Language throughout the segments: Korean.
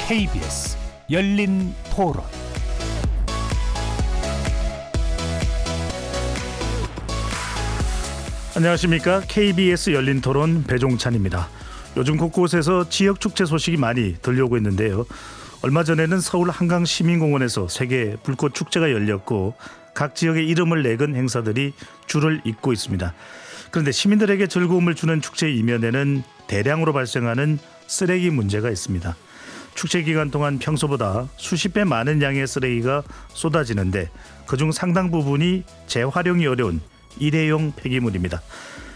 KBS 열린 토론. 안녕하십니까. KBS 열린 토론 배종찬입니다. 요즘 곳곳에서 지역 축제 소식이 많이 들려오고 있는데요. 얼마 전에는 서울 한강시민공원에서 세계 불꽃 축제가 열렸고 각 지역의 이름을 내건 행사들이 줄을 잇고 있습니다. 그런데 시민들에게 즐거움을 주는 축제 이면에는 대량으로 발생하는 쓰레기 문제가 있습니다. 축제 기간 동안 평소보다 수십 배 많은 양의 쓰레기가 쏟아지는데 그중 상당 부분이 재활용이 어려운 일회용 폐기물입니다.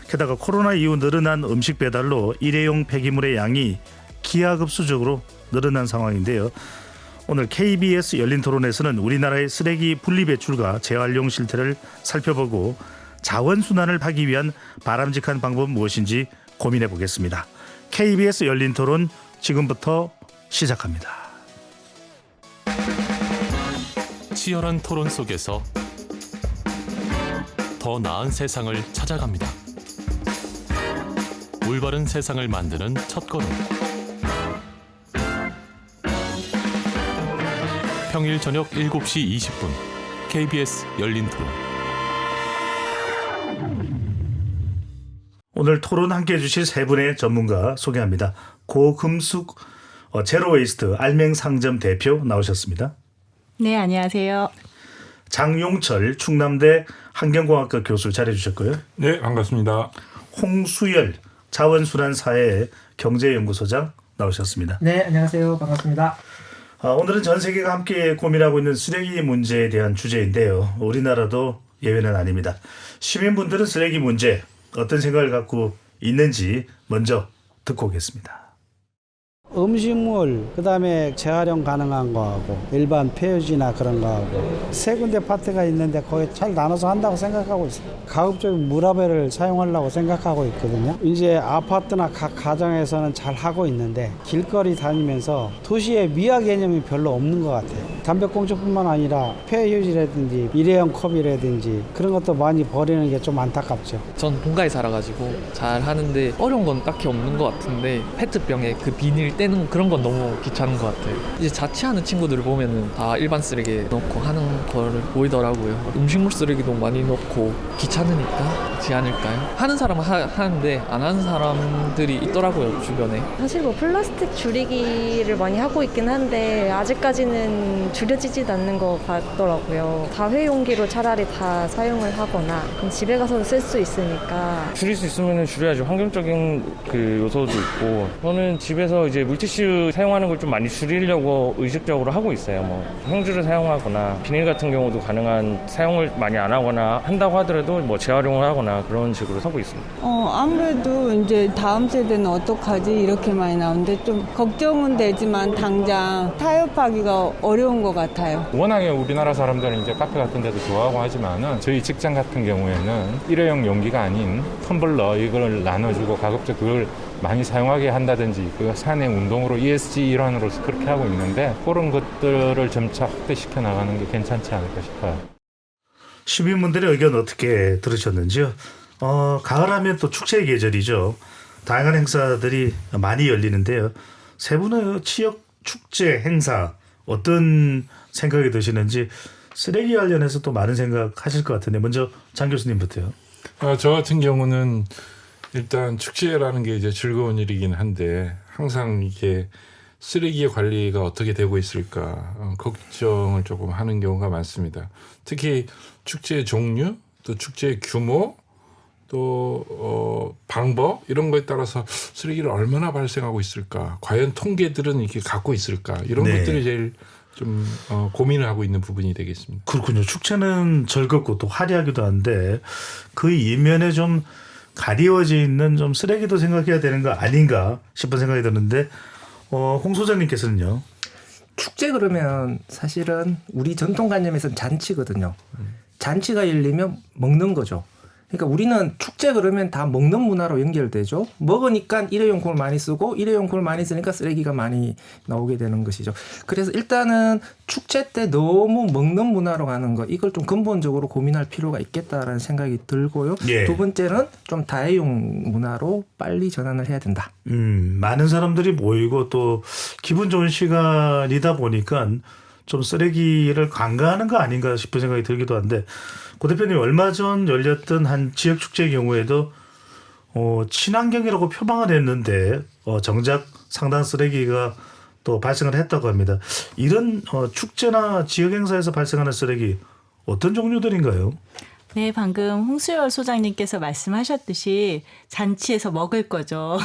게다가 코로나 이후 늘어난 음식 배달로 일회용 폐기물의 양이 기하급수적으로 늘어난 상황인데요. 오늘 KBS 열린 토론에서는 우리나라의 쓰레기 분리배출과 재활용 실태를 살펴보고 자원순환을 하기 위한 바람직한 방법은 무엇인지 고민해 보겠습니다. KBS 열린 토론 지금부터 시작합니다. 치열한 토론 속에서 더 나은 세상을 찾아갑니다. 올바른 세상을 만드는 첫걸음. 평일 저녁 7시 20분 KBS 열린 토론. 오늘 토론 함께해 주실 세 분의 전문가 소개합니다. 고금숙 제로웨이스트 알맹상점 대표 나오셨습니다. 네, 안녕하세요. 장용철 충남대 환경공학과 교수 잘해 주셨고요. 네, 반갑습니다. 홍수열 자원순환사회 경제연구소장 나오셨습니다. 네, 안녕하세요. 반갑습니다. 오늘은 전 세계가 함께 고민하고 있는 쓰레기 문제에 대한 주제인데요. 우리나라도 예외는 아닙니다. 시민분들은 쓰레기 문제 어떤 생각을 갖고 있는지 먼저 듣고 오겠습니다. 음식물, 그다음에 재활용 가능한 거하고 일반 폐유지나 그런 거하고 세 군데 파트가 있는데 거기 잘 나눠서 한다고 생각하고 있어요. 가급적인 물화배를 사용하려고 생각하고 있거든요. 이제 아파트나 각 가정에서는 잘 하고 있는데 길거리 다니면서 도시에 미화 개념이 별로 없는 것 같아요. 담배꽁초뿐만 아니라 폐유지라든지 일회용 컵이라든지 그런 것도 많이 버리는 게 좀 안타깝죠. 전 본가에 살아가지고 잘 하는데 어려운 건 딱히 없는 것 같은데 페트병에 그 비닐 떼는 그런 건 너무 귀찮은 것 같아요. 이제 자취하는 친구들을 보면은 다 일반 쓰레기에 넣고 하는 거를 보이더라고요. 음식물 쓰레기도 많이 넣고 귀찮으니까 하지 않을까요? 하는 사람은 하는데 안 하는 사람들이 있더라고요, 주변에. 사실 뭐 플라스틱 줄이기를 많이 하고 있긴 한데 아직까지는 줄여지지도 않는 것 같더라고요. 다회용기로 차라리 다 사용을 하거나 그럼 집에 가서 쓸 수 있으니까 줄일 수 있으면 줄여야죠. 환경적인 그 요소도 있고 저는 집에서 이제 물티슈 사용하는 걸 좀 많이 줄이려고 의식적으로 하고 있어요. 뭐 행주를 사용하거나 비닐 같은 경우도 가능한 사용을 많이 안 하거나 한다고 하더라도 뭐 재활용을 하거나 그런 식으로 하고 있습니다. 아무래도 이제 다음 세대는 어떡하지 이렇게 많이 나오는데 좀 걱정은 되지만 당장 타협하기가 어려운 것 같아요. 워낙에 우리나라 사람들은 이제 카페 같은 데도 좋아하고 하지만은 저희 직장 같은 경우에는 일회용 용기가 아닌 텀블러 이걸 나눠주고 가급적 그걸 많이 사용하게 한다든지 그 산행 운동으로 ESG 일환으로서 그렇게 하고 있는데 그런 것들을 점차 확대시켜 나가는 게 괜찮지 않을까 싶어요. 시민분들의 의견 어떻게 들으셨는지요? 가을하면 또 축제의 계절이죠. 다양한 행사들이 많이 열리는데요. 세 분의 지역 축제 행사 어떤 생각이 드시는지 쓰레기 관련해서 또 많은 생각하실 것 같은데 먼저 장 교수님부터요. 저 같은 경우는 일단 축제라는 게 이제 즐거운 일이긴 한데 항상 이게 쓰레기의 관리가 어떻게 되고 있을까 걱정을 조금 하는 경우가 많습니다. 특히 축제의 종류, 또 축제의 규모, 또 방법 이런 거에 따라서 쓰레기를 얼마나 발생하고 있을까, 과연 통계들은 이렇게 갖고 있을까 이런 것들이 제일 좀 고민을 하고 있는 부분이 되겠습니다. 그렇군요. 축제는 즐겁고 또 화려하기도 한데 그 이면에 좀 가리워져 있는 좀 쓰레기도 생각해야 되는 거 아닌가 싶은 생각이 드는데 홍 소장님께서는요. 축제 그러면 사실은 우리 전통관념에서는 잔치거든요. 잔치가 열리면 먹는 거죠. 그러니까 우리는 축제 그러면 다 먹는 문화로 연결되죠. 먹으니까 일회용품을 많이 쓰고 일회용품을 많이 쓰니까 쓰레기가 많이 나오게 되는 것이죠. 그래서 일단은 축제 때 너무 먹는 문화로 가는 거 이걸 좀 근본적으로 고민할 필요가 있겠다라는 생각이 들고요. 예. 두 번째는 좀 다회용 문화로 빨리 전환을 해야 된다. 많은 사람들이 모이고 또 기분 좋은 시간이다 보니까 좀 쓰레기를 관가하는 거 아닌가 싶은 생각이 들기도 한데 고 대표님 얼마 전 열렸던 한 지역 축제의 경우에도 친환경이라고 표방을 했는데 정작 상당한 쓰레기가 또 발생을 했다고 합니다. 이런 축제나 지역 행사에서 발생하는 쓰레기 어떤 종류들인가요? 네, 방금 홍수열 소장님께서 말씀하셨듯이 잔치에서 먹을 거죠.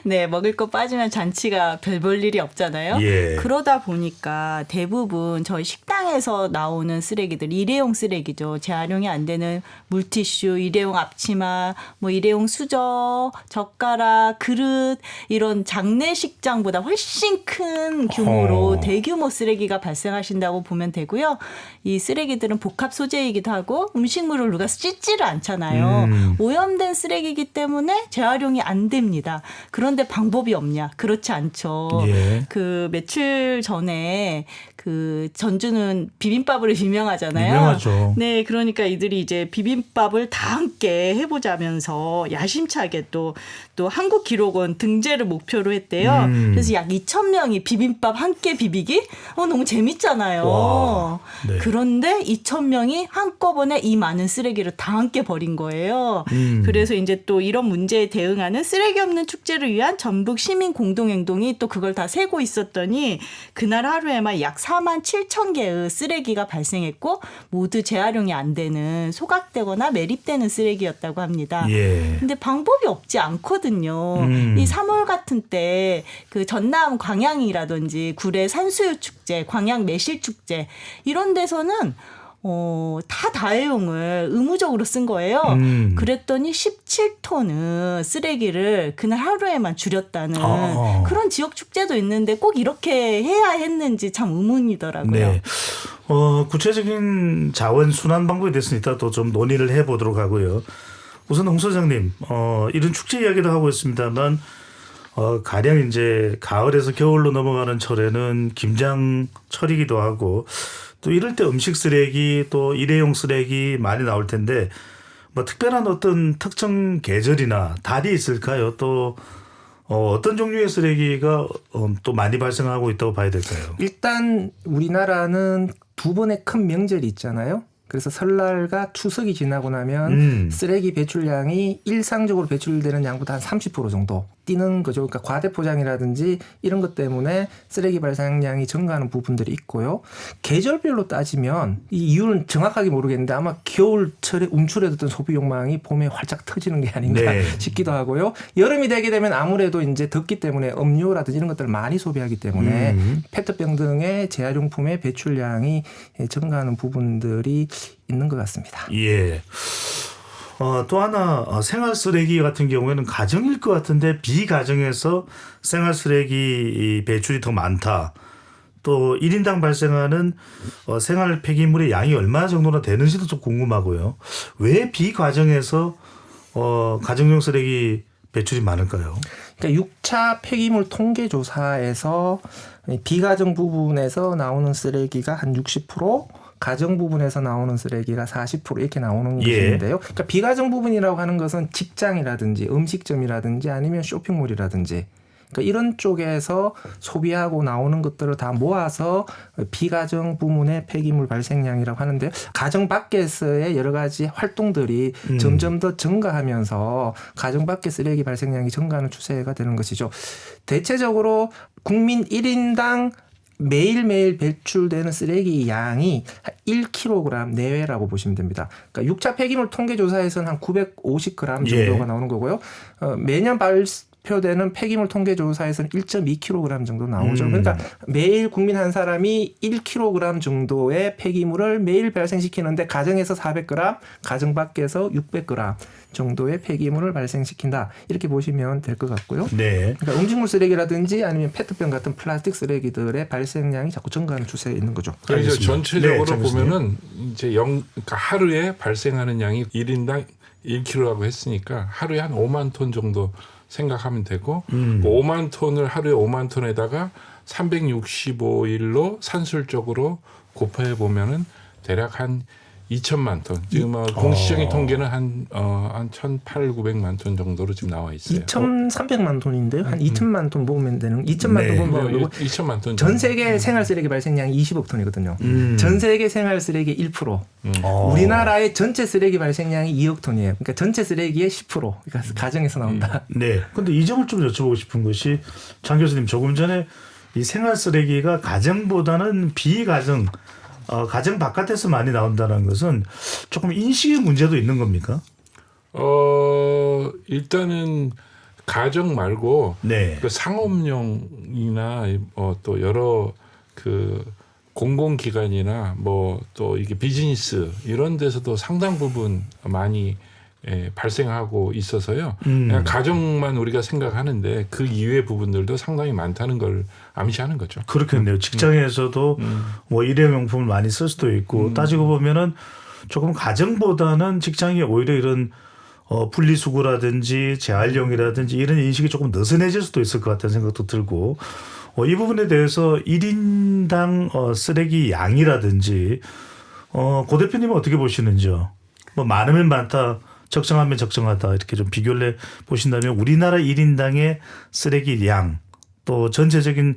네, 먹을 거 빠지면 잔치가 별 볼 일이 없잖아요. 예. 그러다 보니까 대부분 저희 식당에서 나오는 쓰레기들 일회용 쓰레기죠. 재활용이 안 되는 물티슈, 일회용 앞치마, 뭐 일회용 수저, 젓가락, 그릇 이런 장례식장보다 훨씬 큰 규모로 대규모 쓰레기가 발생하신다고 보면 되고요. 이 쓰레기들은 복합 소재이기도 하고 음식물을 누가 씻지를 않잖아요. 오염된 쓰레기이기 때문에 재활용이 안 됩니다. 그런데 방법이 없냐? 그렇지 않죠. 예. 그 며칠 전에 그 전주는 비빔밥으로 유명하잖아요. 유명하죠. 네, 그러니까 이들이 이제 비빔밥을 다 함께 해보자면서 야심차게 또 한국기록원 등재를 목표로 했대요. 그래서 약 2,000명이 비빔밥 함께 비비기? 너무 재밌잖아요. 와, 네. 그런데 2,000명이 한꺼번에 이 많은 쓰레기를 다 함께 버린 거예요. 그래서 이제 또 이런 문제에 대응하는 쓰레기 없는 축제를 위한 전북 시민 공동행동이 또 그걸 다 세고 있었더니 그날 하루에만 약 47,000개의 쓰레기가 발생했고 모두 재활용이 안 되는 소각되거나 매립되는 쓰레기였다고 합니다. 예. 근데 방법이 없지 않거든요. 이 3월 같은 때 그 전남 광양이라든지 구례 산수유 축제, 광양 매실 축제 이런 데서는 다 다회용을 의무적으로 쓴 거예요. 그랬더니 17톤의 쓰레기를 그날 하루에만 줄였다는 그런 지역 축제도 있는데 꼭 이렇게 해야 했는지 참 의문이더라고요. 네. 구체적인 자원 순환 방법에 대해서는 이따 또 좀 논의를 해보도록 하고요. 우선 홍 소장님, 이런 축제 이야기도 하고 있습니다만 가령 이제 가을에서 겨울로 넘어가는 철에는 김장철이기도 하고 또 이럴 때 음식 쓰레기 또 일회용 쓰레기 많이 나올 텐데 뭐 특별한 어떤 특정 계절이나 달이 있을까요? 또 어떤 종류의 쓰레기가 또 많이 발생하고 있다고 봐야 될까요? 일단 우리나라는 두 번의 큰 명절이 있잖아요. 그래서 설날과 추석이 지나고 나면 쓰레기 배출량이 일상적으로 배출되는 양보다 한 30% 정도 뛰는 거죠. 그러니까 과대포장이라든지 이런 것 때문에 쓰레기 발생량이 증가하는 부분들이 있고요. 계절별로 따지면 이 이유는 정확하게 모르겠는데 아마 겨울철에 움츠러들던 소비 욕망이 봄에 활짝 터지는 게 아닌가 싶기도 하고요. 여름이 되게 되면 아무래도 이제 덥기 때문에 음료라든지 이런 것들을 많이 소비하기 때문에 페트병 등의 재활용품의 배출량이 증가하는 부분들이 있는 것 같습니다. 예. 또 하나 생활 쓰레기 같은 경우에는 가정일 것 같은데 비가정에서 생활 쓰레기 배출이 더 많다. 또 1인당 발생하는 생활 폐기물의 양이 얼마나 정도나 되는지도 좀 궁금하고요. 왜 비가정에서 가정용 쓰레기 배출이 많을까요? 그러니까 6차 폐기물 통계 조사에서 비가정 부분에서 나오는 쓰레기가 한 60%, 가정 부분에서 나오는 쓰레기가 40% 이렇게 나오는 것인데요. 그러니까 비가정 부분이라고 하는 것은 직장이라든지 음식점이라든지 아니면 쇼핑몰이라든지 그러니까 이런 쪽에서 소비하고 나오는 것들을 다 모아서 비가정 부문의 폐기물 발생량이라고 하는데 가정 밖에서의 여러 가지 활동들이 점점 더 증가하면서 가정 밖의 쓰레기 발생량이 증가하는 추세가 되는 것이죠. 대체적으로 국민 1인당 매일매일 배출되는 쓰레기 양이 1kg 내외라고 보시면 됩니다. 그러니까 6차 폐기물 통계조사에서는 한 950g 정도가 나오는 거고요. 매년 발표되는 폐기물 통계조사에서는 1.2kg 정도 나오죠. 그러니까 매일 국민 한 사람이 1kg 정도의 폐기물을 매일 발생시키는데 가정에서 400g, 가정 밖에서 600g 정도의 폐기물을 발생시킨다. 이렇게 보시면 될 것 같고요. 네. 그러니까 음식물 쓰레기라든지 아니면 페트병 같은 플라스틱 쓰레기들의 발생량이 자꾸 증가하는 추세에 있는 거죠. 그래서 전체적으로 네, 보면은 이제 그러니까 하루에 발생하는 양이 1인당 1kg라고 했으니까 하루에 한 5만 톤 정도 생각하면 되고 그 5만 톤을 하루에 5만 톤에다가 365일로 산술적으로 곱해 보면은 대략 한 2천만 톤. 지금 공식적인 통계는 한 1,800, 900만 톤 정도로 지금 나와 있어요. 2,300만 톤인데요. 한 2천만 톤 모으면 되는 2천만 톤 모으면 되는 거고 2천만 톤. 전 세계 생활 쓰레기 발생량이 20억 톤이거든요. 전 세계 생활 쓰레기 1%. 우리나라의 전체 쓰레기 발생량이 2억 톤이에요. 그러니까 전체 쓰레기의 10%. 그러니까 가정에서 나온다. 네. 근데 이 점을 좀 여쭤보고 싶은 것이 장 교수님 조금 전에 이 생활 쓰레기가 가정보다는 비가정 가정 바깥에서 많이 나온다는 것은 조금 인식의 문제도 있는 겁니까? 일단은 가정 말고 네. 그 상업용이나 또 여러 그 공공기관이나 뭐 또 이게 비즈니스 이런 데서도 상당 부분 많이 발생하고 있어서요. 그냥 가정만 우리가 생각하는데 그 이외의 부분들도 상당히 많다는 걸 암시하는 거죠. 그렇겠네요. 직장에서도 뭐 일회용품을 많이 쓸 수도 있고 따지고 보면은 조금 가정보다는 직장이 오히려 이런 분리수거라든지 재활용이라든지 이런 인식이 조금 느슨해질 수도 있을 것 같다는 생각도 들고 이 부분에 대해서 1인당 쓰레기 양이라든지 고 대표님은 어떻게 보시는지요? 뭐 많으면 많다. 적정하면 적정하다 이렇게 좀 비교를 해보신다면 우리나라 1인당의 쓰레기 양 또 전체적인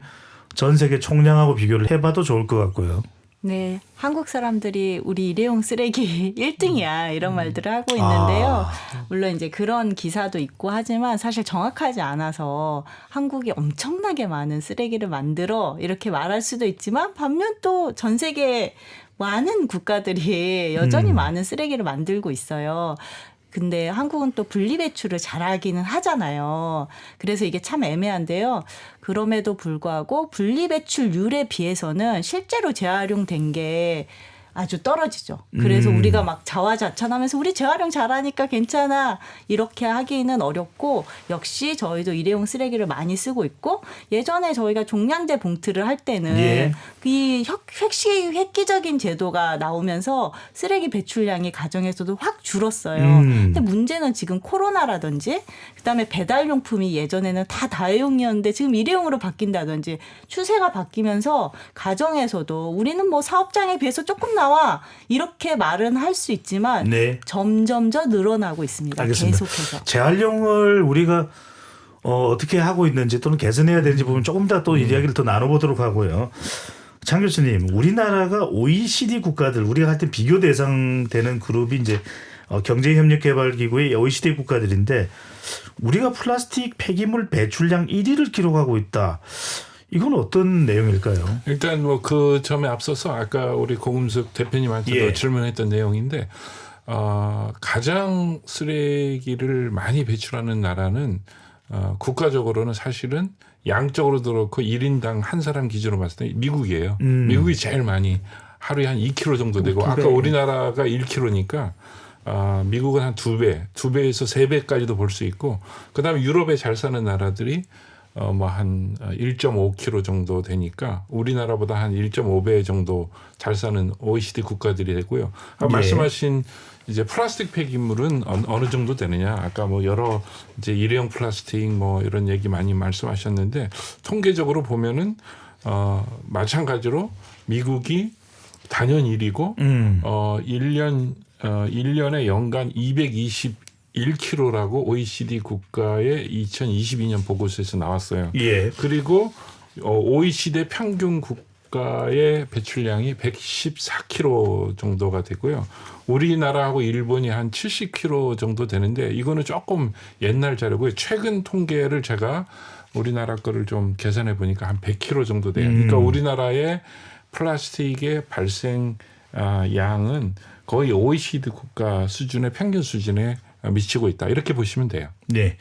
전 세계 총량하고 비교를 해봐도 좋을 것 같고요. 네, 한국 사람들이 우리 일회용 쓰레기 1등이야 이런 말들을 하고 있는데요. 물론 이제 그런 기사도 있고 하지만 사실 정확하지 않아서 한국이 엄청나게 많은 쓰레기를 만들어 이렇게 말할 수도 있지만 반면 또 전 세계 많은 국가들이 여전히 많은 쓰레기를 만들고 있어요. 근데 한국은 또 분리배출을 잘하기는 하잖아요. 그래서 이게 참 애매한데요. 그럼에도 불구하고 분리배출률에 비해서는 실제로 재활용된 게 아주 떨어지죠. 그래서 우리가 막 자화자찬하면서 우리 재활용 잘하니까 괜찮아 이렇게 하기는 어렵고 역시 저희도 일회용 쓰레기를 많이 쓰고 있고 예전에 저희가 종량제 봉투를 할 때는 이 획기적인 제도가 나오면서 쓰레기 배출량이 가정에서도 확 줄었어요. 근데 문제는 지금 코로나라든지 그다음에 배달용품이 예전에는 다 다회용이었는데 지금 일회용으로 바뀐다든지 추세가 바뀌면서 가정에서도 우리는 뭐 사업장에 비해서 조금 나와 이렇게 말은 할 수 있지만 점점 늘어나고 있습니다. 알겠습니다. 계속해서. 재활용을 우리가 어떻게 하고 있는지 또는 개선해야 되는지 부분 조금 더 또 이야기를 더 나눠보도록 하고요. 장 교수님, 우리나라가 OECD 국가들 우리가 할 때 비교 대상 되는 그룹이 이제 경제협력개발기구의 OECD 국가들인데 우리가 플라스틱 폐기물 배출량 1위를 기록하고 있다. 이건 어떤 내용일까요? 일단 뭐 그 점에 앞서서 아까 우리 고금숙 대표님한테도 질문했던 내용인데 가장 쓰레기를 많이 배출하는 나라는 국가적으로는 사실은 양적으로도 그렇고 1인당 한 사람 기준으로 봤을 때 미국이에요. 미국이 제일 많이 하루에 한 2kg 정도 되고 아까 우리나라가 1kg니까 미국은 한 2배, 2배에서 3배까지도 볼 수 있고 그다음에 유럽에 잘 사는 나라들이 뭐 한 1.5kg 정도 되니까 우리나라보다 한 1.5배 정도 잘 사는 OECD 국가들이 되고요. 말씀하신 이제 플라스틱 폐기물은 어느 정도 되느냐? 아까 뭐 여러 이제 일회용 플라스틱 뭐 이런 얘기 많이 말씀하셨는데 통계적으로 보면은 마찬가지로 미국이 단연 1위고 1년에 연간 221kg라고 OECD 국가의 2022년 보고서에서 나왔어요. 그리고 OECD 평균 국가의 배출량이 114kg 정도가 되고요. 우리나라하고 일본이 한 70kg 정도 되는데 이거는 조금 옛날 자료고요. 최근 통계를 제가 우리나라 거를 좀 계산해 보니까 한 100kg 정도 돼요. 그러니까 우리나라의 플라스틱의 발생 양은 거의 OECD 국가 수준의 평균 수준에 미치고 있다. 이렇게 보시면 돼요. 네.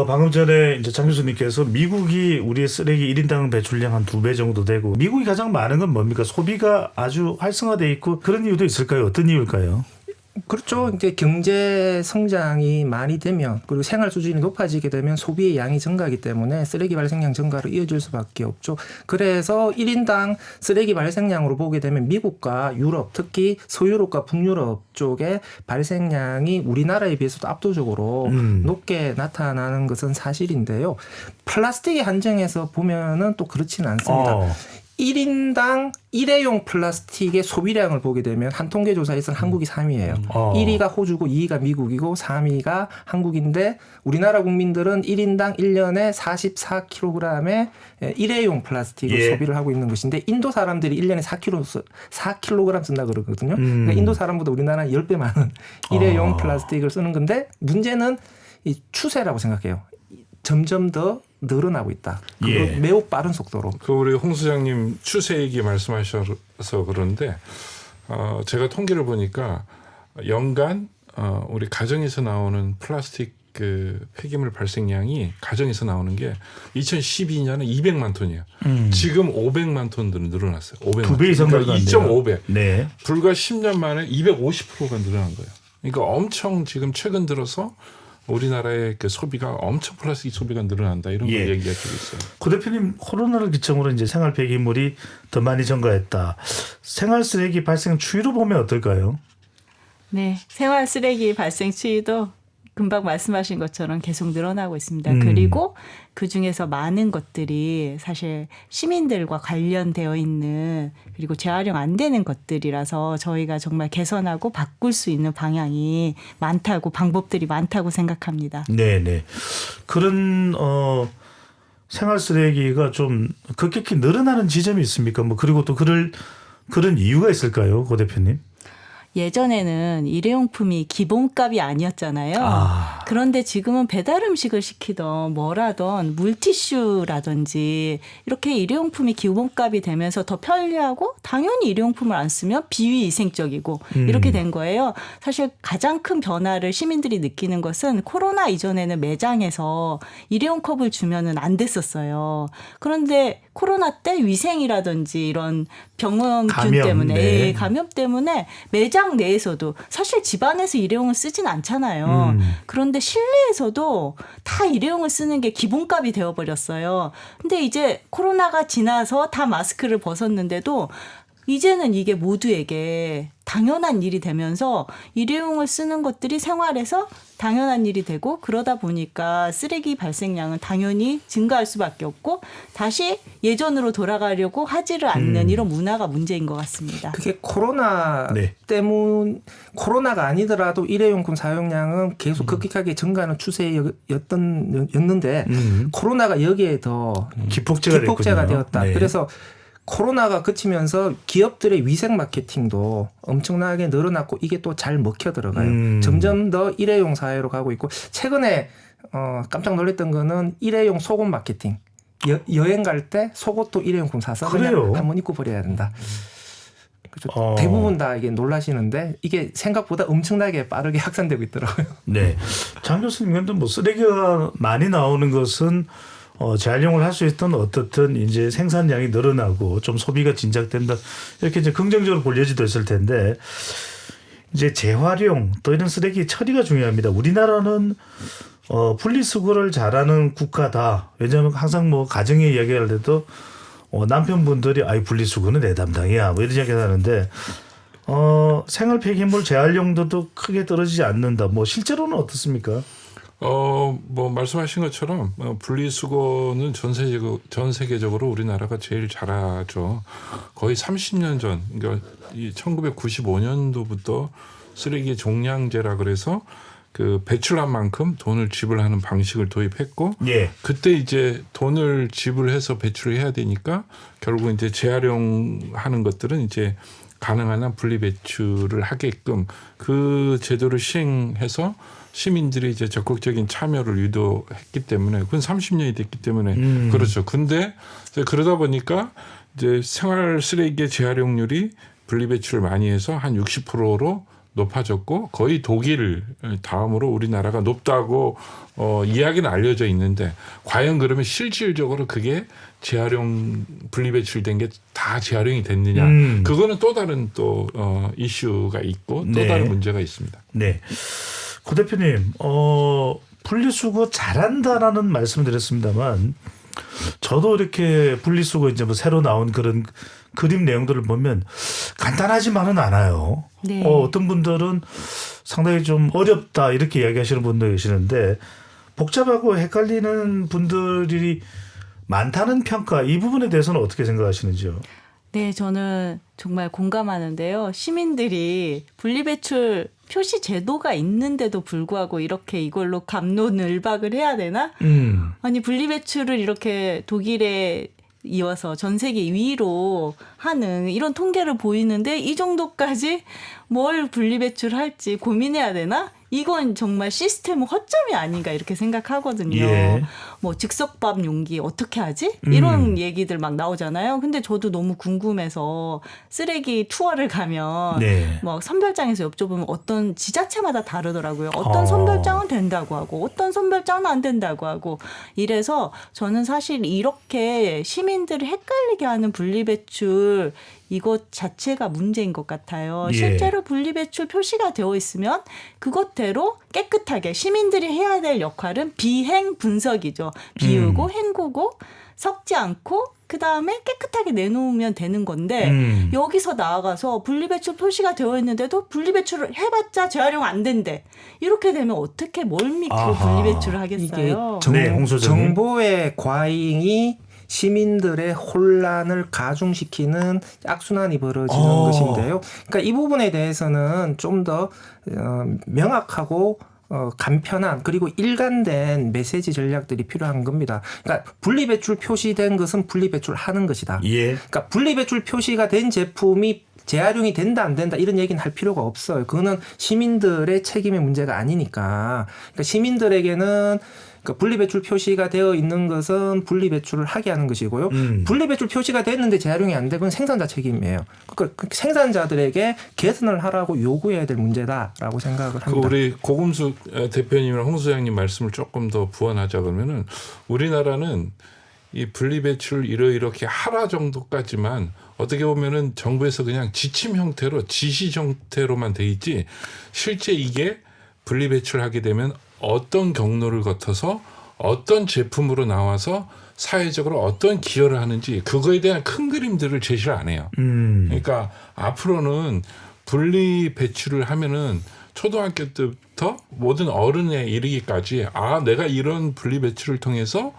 방금 전에 이제 장 교수님께서 미국이 우리의 쓰레기 1인당 배출량 한 2배 정도 되고 미국이 가장 많은 건 뭡니까? 소비가 아주 활성화되어 있고 그런 이유도 있을까요? 어떤 이유일까요? 그렇죠. 이제 경제 성장이 많이 되면 그리고 생활 수준이 높아지게 되면 소비의 양이 증가하기 때문에 쓰레기 발생량 증가로 이어질 수밖에 없죠. 그래서 1인당 쓰레기 발생량으로 보게 되면 미국과 유럽, 특히 서유럽과 북유럽 쪽의 발생량이 우리나라에 비해서도 압도적으로 높게 나타나는 것은 사실인데요. 플라스틱의 한정에서 보면은 또 그렇지는 않습니다. 1인당 일회용 플라스틱의 소비량을 보게 되면 한 통계 조사에서는 한국이 3위예요. 1위가 호주고 2위가 미국이고 3위가 한국인데 우리나라 국민들은 1인당 1년에 44kg의 일회용 플라스틱을 소비를 하고 있는 것인데 인도 사람들이 1년에 4kg 쓴다 그러거든요. 그러니까 인도 사람보다 우리나라는 10배 많은 일회용 플라스틱을 쓰는 건데 문제는 이 추세라고 생각해요. 점점 더 늘어나고 있다. 매우 빠른 속도로. 그 우리 홍 소장님 추세 얘기 말씀하셔서 그런데 제가 통계를 보니까 연간 우리 가정에서 나오는 플라스틱 그 폐기물 발생량이 가정에서 나오는 게 2012년에 200만 톤이에요. 지금 500만 톤으로 늘어났어요. 500만 2배 이상 그러니까 2.5배. 네. 불과 10년 만에 250%가 늘어난 거예요. 그러니까 엄청 지금 최근 들어서 우리나라의 그 소비가 엄청 플라스틱 소비가 늘어난다 이런 걸 얘기가 되고 있어요. 고 대표님 코로나를 기점으로 이제 생활 폐기물이 더 많이 증가했다. 생활 쓰레기 발생 추이로 보면 어떨까요? 네, 생활 쓰레기 발생 추이도 금방 말씀하신 것처럼 계속 늘어나고 있습니다. 그리고 그중에서 많은 것들이 사실 시민들과 관련되어 있는 그리고 재활용 안 되는 것들이라서 저희가 정말 개선하고 바꿀 수 있는 방향이 많다고 방법들이 많다고 생각합니다. 네네. 그런 생활 쓰레기가 좀 급격히 늘어나는 지점이 있습니까? 뭐 그리고 또 그런 이유가 있을까요, 고 대표님? 예전에는 일회용품이 기본값이 아니었잖아요. 그런데 지금은 배달 음식을 시키던 뭐라던 물티슈라든지 이렇게 일회용품이 기본값이 되면서 더 편리하고 당연히 일회용품을 안 쓰면 비위생적이고 이렇게 된 거예요. 사실 가장 큰 변화를 시민들이 느끼는 것은 코로나 이전에는 매장에서 일회용 컵을 주면은 안 됐었어요. 그런데 코로나 때 위생이라든지 이런 병원균 때문에 감염 때문에 매장 내에서도 사실 집 안에서 일회용을 쓰진 않잖아요. 그런데 실내에서도 다 일회용을 쓰는 게 기본값이 되어버렸어요. 근데 이제 코로나가 지나서 다 마스크를 벗었는데도 이제는 이게 모두에게 당연한 일이 되면서 일회용을 쓰는 것들이 생활에서 당연한 일이 되고 그러다 보니까 쓰레기 발생량은 당연히 증가할 수밖에 없고 다시 예전으로 돌아가려고 하지를 않는 이런 문화가 문제인 것 같습니다. 그게 코로나 코로나가 아니더라도 일회용품 사용량은 계속 급격하게 증가하는 추세였는데 코로나가 여기에 더 기폭제가 되었다. 네. 그래서 코로나가 그치면서 기업들의 위생 마케팅도 엄청나게 늘어났고 이게 또 잘 먹혀 들어가요. 점점 더 일회용 사회로 가고 있고 최근에 깜짝 놀랐던 거는 일회용 속옷 마케팅. 여행 갈 때 속옷도 일회용품 사서 그냥 한번 입고 버려야 된다. 대부분 다 이게 놀라시는데 이게 생각보다 엄청나게 빠르게 확산되고 있더라고요. 네, 장 교수님 근데 뭐 쓰레기가 많이 나오는 것은 재활용을 할 수 있던 어떻든 이제 생산량이 늘어나고 좀 소비가 진작된다 이렇게 이제 긍정적으로 볼 여지도 있을 텐데 이제 재활용 또 이런 쓰레기 처리가 중요합니다. 우리나라는 분리수거를 잘하는 국가다. 왜냐하면 항상 뭐 가정에 이야기할 때도 남편분들이 분리수거는 내 담당이야 뭐 이런 이야기를 하는데 생활 폐기물 재활용도도 크게 떨어지지 않는다. 뭐 실제로는 어떻습니까? 뭐 말씀하신 것처럼 분리수거는 전 세계적으로 우리나라가 제일 잘하죠. 거의 30년 전, 그러니까 1995년도부터 쓰레기 종량제라 그래서 그 배출한 만큼 돈을 지불하는 방식을 도입했고, 그때 이제 돈을 지불해서 배출을 해야 되니까 결국 이제 재활용하는 것들은 이제 가능한 한 분리 배출을 하게끔 그 제도를 시행해서 시민들이 이제 적극적인 참여를 유도했기 때문에 그건 30년이 됐기 때문에 그렇죠. 근데 이제 그러다 보니까 이제 생활 쓰레기의 재활용률이 분리 배출을 많이 해서 한 60%로 높아졌고 거의 독일 다음으로 우리나라가 높다고 이야기는 알려져 있는데 과연 그러면 실질적으로 그게 재활용 분리배출된 게 다 재활용이 됐느냐? 그거는 또 다른 또 이슈가 있고 또 네. 다른 문제가 있습니다. 네. 고 대표님, 분리수거 잘한다라는 말씀을 드렸습니다만 저도 이렇게 분리수거 이제 뭐 새로 나온 그런 그림 내용들을 보면 간단하지만은 않아요. 네. 어떤 분들은 상당히 좀 어렵다 이렇게 이야기하시는 분도 계시는데 복잡하고 헷갈리는 분들이 많다는 평가 이 부분에 대해서는 어떻게 생각하시는지요? 네, 저는 정말 공감하는데요. 시민들이 분리배출 표시 제도가 있는데도 불구하고 이렇게 이걸로 갑론을박을 해야 되나? 아니 분리배출을 이렇게 독일에 이어서 전 세계 2위로 하는 이런 통계를 보이는데 이 정도까지 뭘 분리배출할지 고민해야 되나? 이건 정말 시스템 허점이 아닌가 이렇게 생각하거든요. 예. 뭐 즉석밥 용기 어떻게 하지? 이런 얘기들 막 나오잖아요. 근데 저도 너무 궁금해서 쓰레기 투어를 가면 네. 뭐 선별장에서 여쭤보면 어떤 지자체마다 다르더라고요. 어떤 선별장은 된다고 하고 어떤 선별장은 안 된다고 하고 이래서 저는 사실 이렇게 시민들을 헷갈리게 하는 분리배출 이것 자체가 문제인 것 같아요. 예. 실제로 분리배출 표시가 되어 있으면 그것대로 깨끗하게 시민들이 해야 될 역할은 비행 분석이죠. 비우고 헹구고 섞지 않고 그다음에 깨끗하게 내놓으면 되는 건데 여기서 나아가서 분리배출 표시가 되어 있는데도 분리배출을 해봤자 재활용 안 된대. 이렇게 되면 어떻게 뭘 믿고 분리배출을 하겠어요? 이게 네, 홍 소장님. 정보의 과잉이 시민들의 혼란을 가중시키는 악순환이 벌어지는 것인데요. 그러니까 이 부분에 대해서는 좀 더 명확하고 간편한 그리고 일관된 메시지 전략들이 필요한 겁니다. 그러니까 분리배출 표시된 것은 분리배출하는 것이다. 예. 그러니까 분리배출 표시가 된 제품이 재활용이 된다 안 된다 이런 얘기는 할 필요가 없어요. 그거는 시민들의 책임의 문제가 아니니까. 그러니까 시민들에게는 그러니까 분리배출 표시가 되어 있는 것은 분리배출을 하게 하는 것이고요. 분리배출 표시가 됐는데 재활용이 안 되면 생산자 책임이에요. 그러니까 생산자들에게 개선을 하라고 요구해야 될 문제다라고 생각을 합니다. 우리 고금수 대표님이랑 홍 소장님 말씀을 조금 더 부연하자 그러면은 우리나라는 이 분리배출 이렇게 하라 정도까지만 어떻게 보면은 정부에서 그냥 지침 형태로 지시 형태로만 돼 있지 실제 이게 분리배출하게 되면 어떤 경로를 거쳐서 어떤 제품으로 나와서 사회적으로 어떤 기여를 하는지 그거에 대한 큰 그림들을 제시를 안 해요. 그러니까 앞으로는 분리 배출을 하면은 초등학교 때부터 모든 어른에 이르기까지 내가 이런 분리 배출을 통해서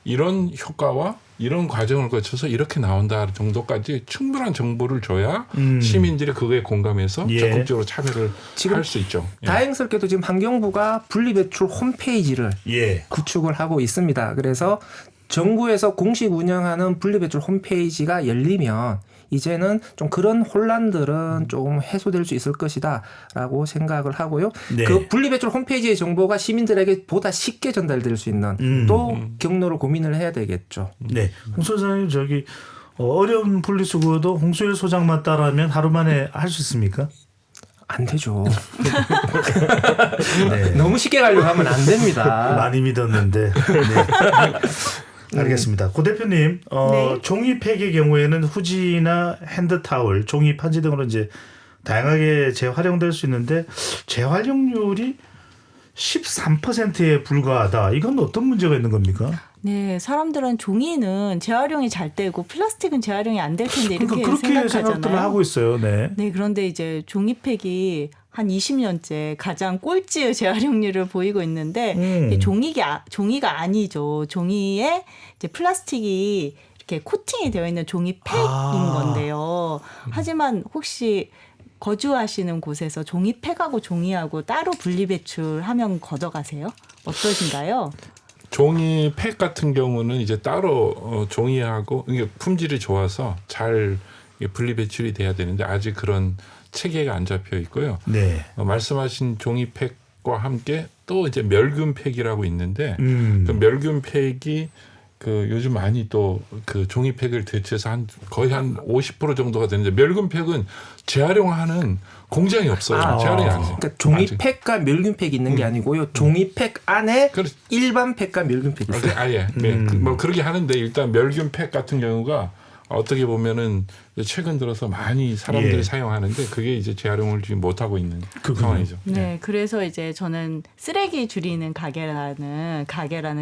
이런 효과와 이런 과정을 거쳐서 이렇게 나온다 정도까지 충분한 정보를 줘야 시민들이 그거에 공감해서 예. 적극적으로 참여를 할 수 있죠. 예. 다행스럽게도 지금 환경부가 분리배출 홈페이지를 예. 구축을 하고 있습니다. 그래서 정부에서 공식 운영하는 분리배출 홈페이지가 열리면 이제는 좀 그런 혼란들은 좀 해소될 수 있을 것이다라고 생각을 하고요. 네. 그 분리배출 홈페이지의 정보가 시민들에게 보다 쉽게 전달될 수 있는 또 경로를 고민을 해야 되겠죠. 네. 홍 소장님 저기 어려운 분리수거도 홍수일 소장만 따라하면 하루 만에 할 수 있습니까? 안 되죠. 네. 너무 쉽게 가려고 하면 안 됩니다. 많이 믿었는데. 네. 알겠습니다. 고 대표님, 네. 종이팩의 경우에는 후지나 핸드타월, 종이 판지 등으로 이제 다양하게 재활용될 수 있는데 재활용률이 13%에 불과하다. 이건 어떤 문제가 있는 겁니까? 네, 사람들은 종이는 재활용이 잘 되고 플라스틱은 재활용이 안 될 텐데 이렇게 그러니까 그렇게 생각들을 생각하잖아요. 하고 있어요. 네. 네, 그런데 이제 종이팩이 한 20년째 가장 꼴찌의 재활용률을 보이고 있는데 이게 종이가 아니죠. 종이에 이제 플라스틱이 이렇게 코팅이 되어 있는 종이팩인 건데요. 하지만 혹시 거주하시는 곳에서 종이팩하고 종이하고 따로 분리배출하면 걷어가세요? 어떠신가요? 종이팩 같은 경우는 이제 따로 종이하고 이게 품질이 좋아서 잘 분리배출이 돼야 되는데 아직 그런 체계가 안 잡혀 있고요. 네. 말씀하신 종이팩과 함께 또 이제 멸균팩이라고 있는데 그 멸균팩이 그 요즘 많이 또 그 종이팩을 대체해서 거의 한 50% 정도가 되는데 멸균팩은 재활용하는 공장이 없어요. 재활용이 안 돼요. 그러니까 종이팩과 멸균팩이 있는 게 아니고요. 종이팩 안에 일반 팩과 멸균팩이 있어요. 아예 뭐 그렇게 하는데 일단 멸균팩 같은 경우가 어떻게 보면은 최근 들어서 많이 사람들이 사용하는데 그게 이제 재활용을 지금 못 하고 있는 상황이죠. 네, 그래서 이제 저는 쓰레기 줄이는 가게라는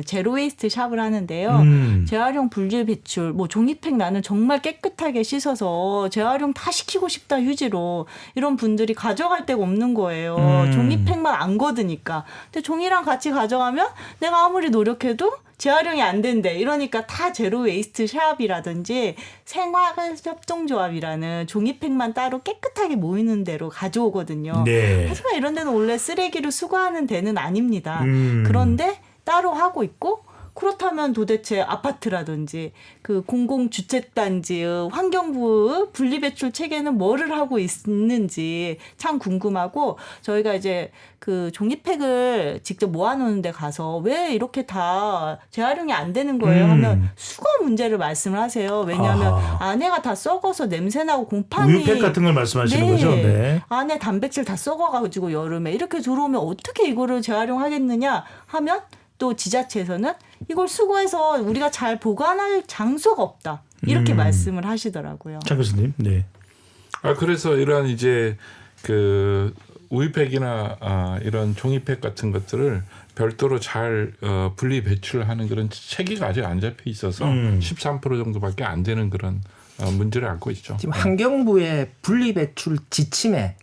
제로 웨이스트 샵을 하는데요. 재활용 분리 배출, 뭐 종이팩 나는 정말 깨끗하게 씻어서 재활용 다 시키고 싶다 휴지로 이런 분들이 가져갈 데가 없는 거예요. 종이팩만 안 걷으니까. 근데 종이랑 같이 가져가면 내가 아무리 노력해도 재활용이 안 된대. 이러니까 다 제로 웨이스트 샵이라든지 생활협동조합이라는 종이팩만 따로 깨끗하게 모이는 데로 가져오거든요. 네. 하지만 이런 데는 원래 쓰레기를 수거하는 데는 아닙니다. 그런데 따로 하고 있고 그렇다면 도대체 아파트라든지 그 공공주택단지의 환경부 분리배출 체계는 뭐를 하고 있는지 참 궁금하고 저희가 이제 그 종이팩을 직접 모아놓는 데 가서 왜 이렇게 다 재활용이 안 되는 거예요 하면 수거 문제를 말씀을 하세요. 왜냐하면 안에가 다 썩어서 냄새나고 곰팡이 우유팩 같은 걸 말씀하시는 거죠? 네. 안에 단백질 다 썩어가지고 여름에 이렇게 들어오면 어떻게 이거를 재활용하겠느냐 하면 또 지자체에서는 이걸 수거해서 우리가 잘 보관할 장소가 없다. 이렇게 말씀을 하시더라고요. 장 교수님. 네. 그래서 이러한 이제 그 우유팩이나 이런 종이팩 같은 것들을 별도로 잘 분리 배출하는 그런 체계가 아직 안 잡혀 있어서 13% 정도밖에 안 되는 그런 문제를 안고 있죠. 지금 환경부의 분리 배출 지침에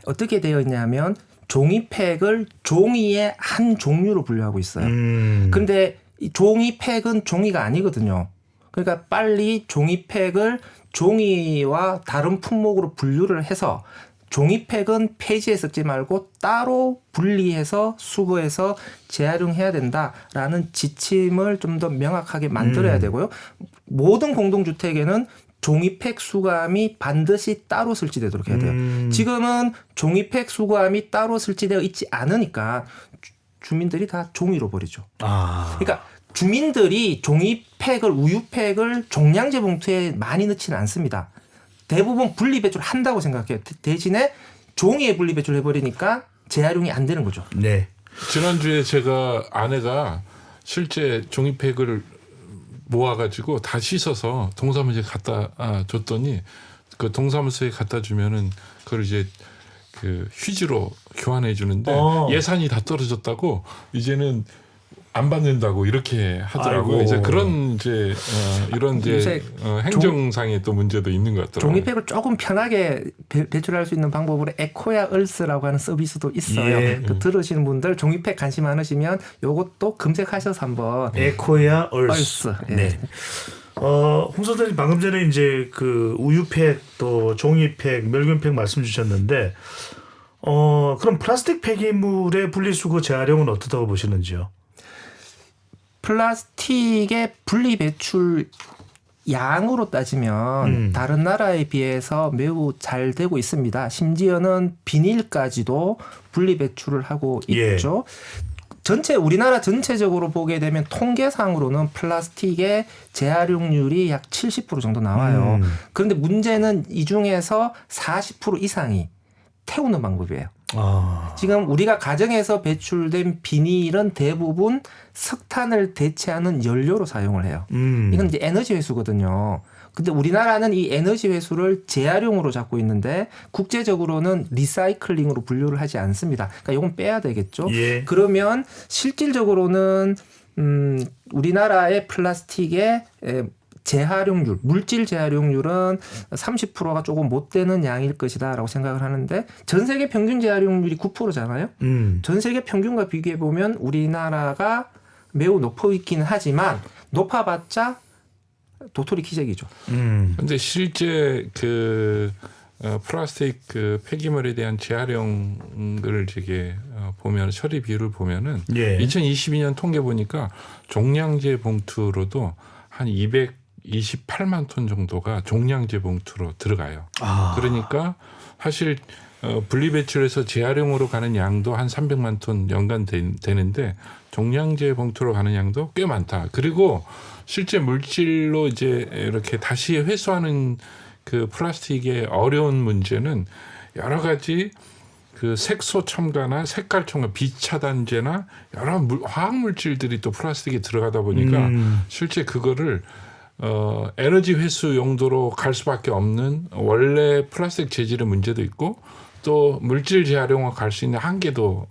어떻게 되어 있냐면 종이팩을 종이의 한 종류로 분류하고 있어요. 그런데 이 종이팩은 종이가 아니거든요. 그러니까 빨리 종이팩을 종이와 다른 품목으로 분류를 해서 종이팩은 폐지에 섞지 말고 따로 분리해서 수거해서 재활용해야 된다라는 지침을 좀 더 명확하게 만들어야 되고요. 모든 공동주택에는 종이팩 수거함이 반드시 따로 설치되도록 해야 돼요. 지금은 종이팩 수거함이 따로 설치되어 있지 않으니까 주민들이 다 종이로 버리죠. 그러니까 주민들이 종이팩을 우유팩을 종량제 봉투에 많이 넣지는 않습니다. 대부분 분리배출 한다고 생각해요. 대신에 종이에 분리배출 해버리니까 재활용이 안 되는 거죠. 네. 지난주에 제가 아내가 실제 종이팩을 모아가지고 다 씻어서 동사무소에 갖다 줬더니 그 동사무소에 갖다 주면은 그걸 이제 그 휴지로 교환해 주는데 예산이 다 떨어졌다고 이제는 안 받는다고 이렇게 하더라고요. 아이고. 이제 그런 이제 이런 이제 행정상의 또 문제도 있는 것 같더라고요. 종이팩을 조금 편하게 배출할 수 있는 방법으로 에코야 얼스라고 하는 서비스도 있어요. 그 들으시는 분들 종이팩 관심 많으시면 요것도 검색하셔서 한번 에코야 얼스. 네. 홍 선생님 방금 전에 이제 그 우유팩 또 종이팩, 멸균팩 말씀 주셨는데 그럼 플라스틱 폐기물의 분리수거 재활용은 어떻다고 보시는지요? 플라스틱의 분리 배출 양으로 따지면 다른 나라에 비해서 매우 잘 되고 있습니다. 심지어는 비닐까지도 분리 배출을 하고 있죠. 우리나라 전체적으로 보게 되면 통계상으로는 플라스틱의 재활용률이 약 70% 정도 나와요. 그런데 문제는 이 중에서 40% 이상이 태우는 방법이에요. 지금 우리가 가정에서 배출된 비닐은 대부분 석탄을 대체하는 연료로 사용을 해요. 이건 이제 에너지 회수거든요. 근데 우리나라는 이 에너지 회수를 재활용으로 잡고 있는데 국제적으로는 리사이클링으로 분류를 하지 않습니다. 그러니까 이건 빼야 되겠죠. 그러면 실질적으로는 우리나라의 플라스틱의 재활용률, 물질 재활용률은 30%가 조금 못 되는 양일 것이다라고 생각을 하는데 전 세계 평균 재활용률이 9%잖아요. 전 세계 평균과 비교해 보면 우리나라가 매우 높아 있기는 하지만 높아봤자 도토리 키재기죠. 근데 실제 그 플라스틱 그 폐기물에 대한 재활용을 이렇게 보면 처리 비율을 보면은 2022년 통계 보니까 종량제 봉투로도 한 228만 톤 정도가 종량제 봉투로 들어가요. 그러니까 사실 분리배출해서 재활용으로 가는 양도 한 300만 톤 연간 되는데 종량제 봉투로 가는 양도 꽤 많다. 그리고 실제 물질로 이제 이렇게 다시 회수하는 그 플라스틱의 어려운 문제는 여러 가지 그 색소 첨가나 색깔 첨가, 비차단제나 여러 화학 물질들이 또 플라스틱에 들어가다 보니까 실제 그거를 에너지 회수 용도로 갈 수밖에 없는 원래 플라스틱 재질의 문제도 있고 또 물질 재활용화 갈 수 있는 한계도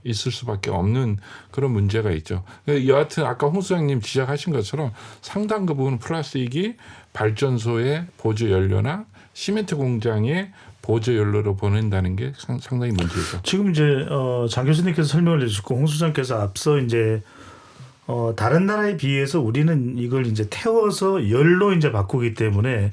있을 수밖에 없는 그런 문제가 있죠. 여하튼 아까 홍 소장님 지적하신 것처럼 상당 그 부분 플라스틱이 발전소의 보조 연료나 시멘트 공장의 보조 연료로 보낸다는 게 상당히 문제죠. 지금 이제 장 교수님께서 설명을 해주셨고 홍 소장께서 앞서 이제 다른 나라에 비해서 우리는 이걸 이제 태워서 열로 이제 바꾸기 때문에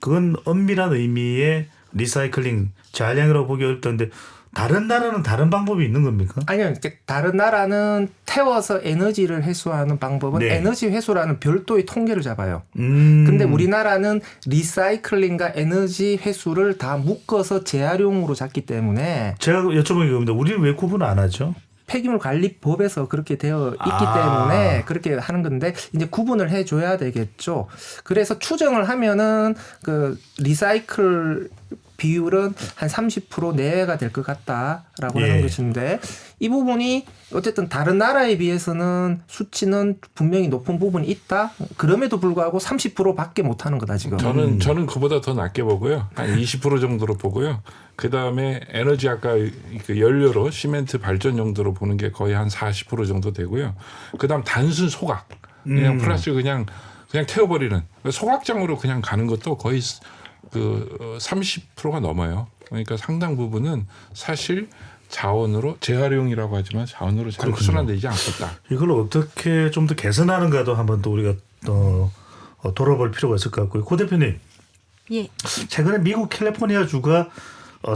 그건 엄밀한 의미의 리사이클링 재활용이라고 보기 어렵던데 다른 나라는 다른 방법이 있는 겁니까? 아니요. 다른 나라는 태워서 에너지를 회수하는 방법은 네. 에너지 회수라는 별도의 통계를 잡아요. 근데 우리나라는 리사이클링과 에너지 회수를 다 묶어서 재활용으로 잡기 때문에 제가 여쭤보는 게 겁니다. 우리는 왜 구분 안 하죠? 폐기물 관리법에서 그렇게 되어 있기 때문에 그렇게 하는 건데 이제 구분을 해줘야 되겠죠. 그래서 추정을 하면은 그 리사이클 비율은 한 30% 내외가 될 것 같다라고 하는 것인데 이 부분이 어쨌든 다른 나라에 비해서는 수치는 분명히 높은 부분이 있다. 그럼에도 불구하고 30%밖에 못하는 거다 지금. 저는 그보다 더 낮게 보고요. 한 20% 정도로 보고요. 그 다음에 에너지 아까 그 연료로 시멘트 발전 용도로 보는 게 거의 한 40% 정도 되고요. 그 다음 단순 소각. 그냥 플라스틱 그냥 태워버리는 소각장으로 그냥 가는 것도 거의 그 30%가 넘어요. 그러니까 상당 부분은 사실 자원으로 재활용이라고 하지만 자원으로 잘 순환되지 않겠다. 이걸 어떻게 좀 더 개선하는가도 한번 또 우리가 돌아볼 필요가 있을 것 같고요. 고 대표님. 예. 최근에 미국 캘리포니아 주가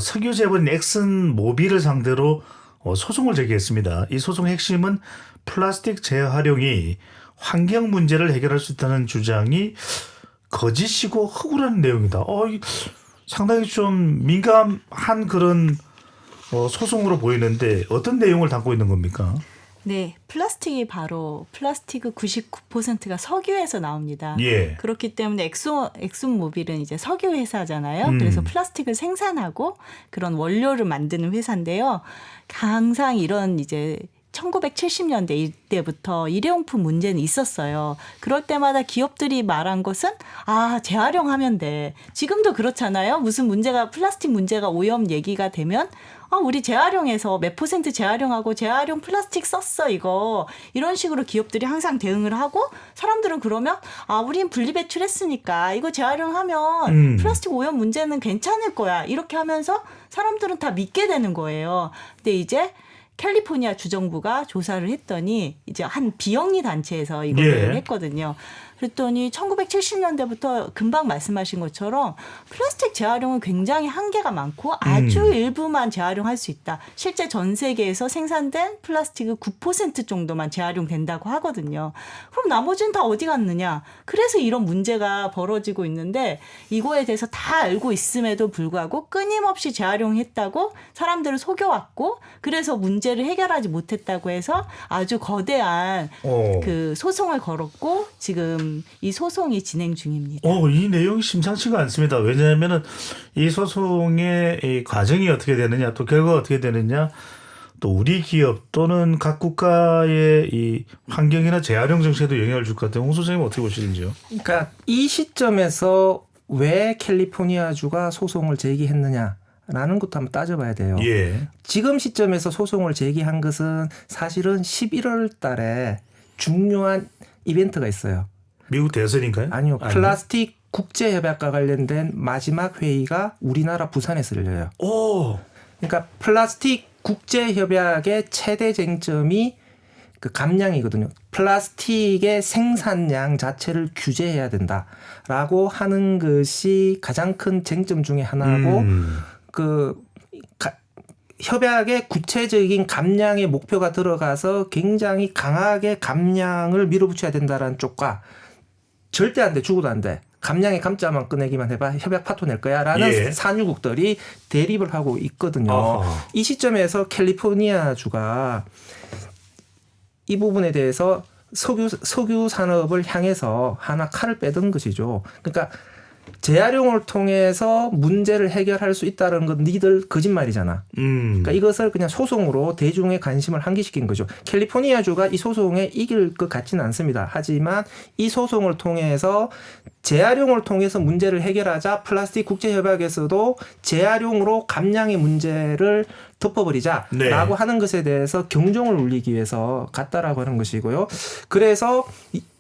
석유 재벌인 엑슨 모빌을 상대로 소송을 제기했습니다. 이 소송의 핵심은 플라스틱 재활용이 환경 문제를 해결할 수 있다는 주장이 거짓이고 허구라는 내용이다. 상당히 좀 민감한 그런 소송으로 보이는데 어떤 내용을 담고 있는 겁니까? 네, 플라스틱이 바로 플라스틱의 99%가 석유에서 나옵니다. 예. 그렇기 때문에 엑슨모빌은 이제 석유 회사잖아요. 그래서 플라스틱을 생산하고 그런 원료를 만드는 회사인데요. 항상 이런 이제 1970년대 이때부터 일회용품 문제는 있었어요. 그럴 때마다 기업들이 말한 것은 재활용하면 돼. 지금도 그렇잖아요. 무슨 문제가 플라스틱 문제가 오염 얘기가 되면 우리 재활용해서 몇 % 재활용하고 재활용 플라스틱 썼어 이거. 이런 식으로 기업들이 항상 대응을 하고 사람들은 그러면 우린 분리배출했으니까 이거 재활용하면 플라스틱 오염 문제는 괜찮을 거야. 이렇게 하면서 사람들은 다 믿게 되는 거예요. 근데 이제 캘리포니아 주정부가 조사를 했더니 이제 한 비영리 단체에서 이걸 했거든요. 그랬더니 1970년대부터 금방 말씀하신 것처럼 플라스틱 재활용은 굉장히 한계가 많고 아주 일부만 재활용할 수 있다. 실제 전 세계에서 생산된 플라스틱의 9% 정도만 재활용된다고 하거든요. 그럼 나머지는 다 어디 갔느냐. 그래서 이런 문제가 벌어지고 있는데 이거에 대해서 다 알고 있음에도 불구하고 끊임없이 재활용했다고 사람들을 속여왔고 그래서 문제를 해결하지 못했다고 해서 아주 거대한 그 소송을 걸었고 지금 이 소송이 진행 중입니다. 이 내용이 심상치가 않습니다. 왜냐하면 이 소송의 이 과정이 어떻게 되느냐, 또 결과가 어떻게 되느냐, 또 우리 기업 또는 각 국가의 이 환경이나 재활용 정책에도 영향을 줄 것 같아요. 홍 소장님 어떻게 보시는지요? 그러니까 이 시점에서 왜 캘리포니아주가 소송을 제기했느냐라는 것도 한번 따져봐야 돼요. 예. 지금 시점에서 소송을 제기한 것은 사실은 11월 달에 중요한 이벤트가 있어요. 미국 대선인가요? 아니요. 플라스틱 국제협약과 관련된 마지막 회의가 우리나라 부산에서 열려요. 그러니까 플라스틱 국제협약의 최대 쟁점이 그 감량이거든요. 플라스틱의 생산량 자체를 규제해야 된다라고 하는 것이 가장 큰 쟁점 중에 하나고 협약의 구체적인 감량의 목표가 들어가서 굉장히 강하게 감량을 밀어붙여야 된다는 쪽과 절대 안 돼, 죽어도 안 돼 감량의 감자만 꺼내기만 해봐 협약 파토 낼 거야 라는 예. 산유국들이 대립을 하고 있거든요. 어허. 이 시점에서 캘리포니아주가 이 부분에 대해서 석유 산업을 향해서 하나 칼을 빼든 것이죠. 그러니까 재활용을 통해서 문제를 해결할 수 있다는 건 니들 거짓말이잖아. 그러니까 이것을 그냥 소송으로 대중의 관심을 환기시킨 거죠. 캘리포니아주가 이 소송에 이길 것 같지는 않습니다. 하지만 이 소송을 통해서 재활용을 통해서 문제를 해결하자 플라스틱 국제협약에서도 재활용으로 감량의 문제를 덮어버리자라고 네. 하는 것에 대해서 경종을 울리기 위해서 갔다라고 하는 것이고요. 그래서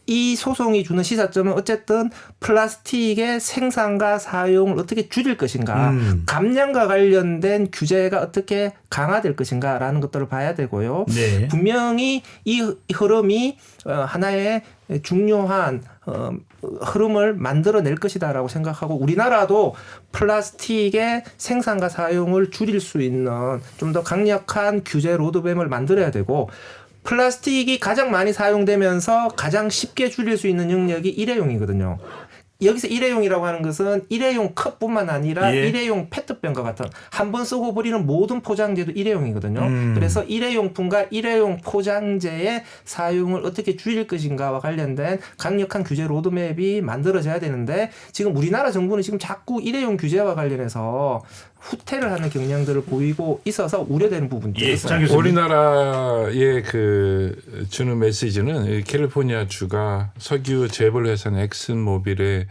이 소송이 주는 시사점은 어쨌든 플라스틱의 생산과 사용을 어떻게 줄일 것인가, 감량과 관련된 규제가 어떻게 강화될 것인가라는 것들을 봐야 되고요. 네. 분명히 이 흐름이 하나의 중요한 흐름을 만들어낼 것이다라고 생각하고 우리나라도 플라스틱의 생산과 사용을 줄일 수 있는 좀 더 강력한 규제 로드맵을 만들어야 되고 플라스틱이 가장 많이 사용되면서 가장 쉽게 줄일 수 있는 영역이 일회용이거든요. 여기서 일회용이라고 하는 것은 일회용 컵뿐만 아니라 예. 일회용 페트병과 같은 한 번 쓰고 버리는 모든 포장재도 일회용이거든요. 그래서 일회용품과 일회용 포장재의 사용을 어떻게 줄일 것인가와 관련된 강력한 규제 로드맵이 만들어져야 되는데 지금 우리나라 정부는 지금 자꾸 일회용 규제와 관련해서 후퇴를 하는 경향들을 보이고 있어서 우려되는 부분도 있어요. 우리나라의 그 주는 메시지는 캘리포니아 주가 석유 재벌 회사인 엑슨모빌에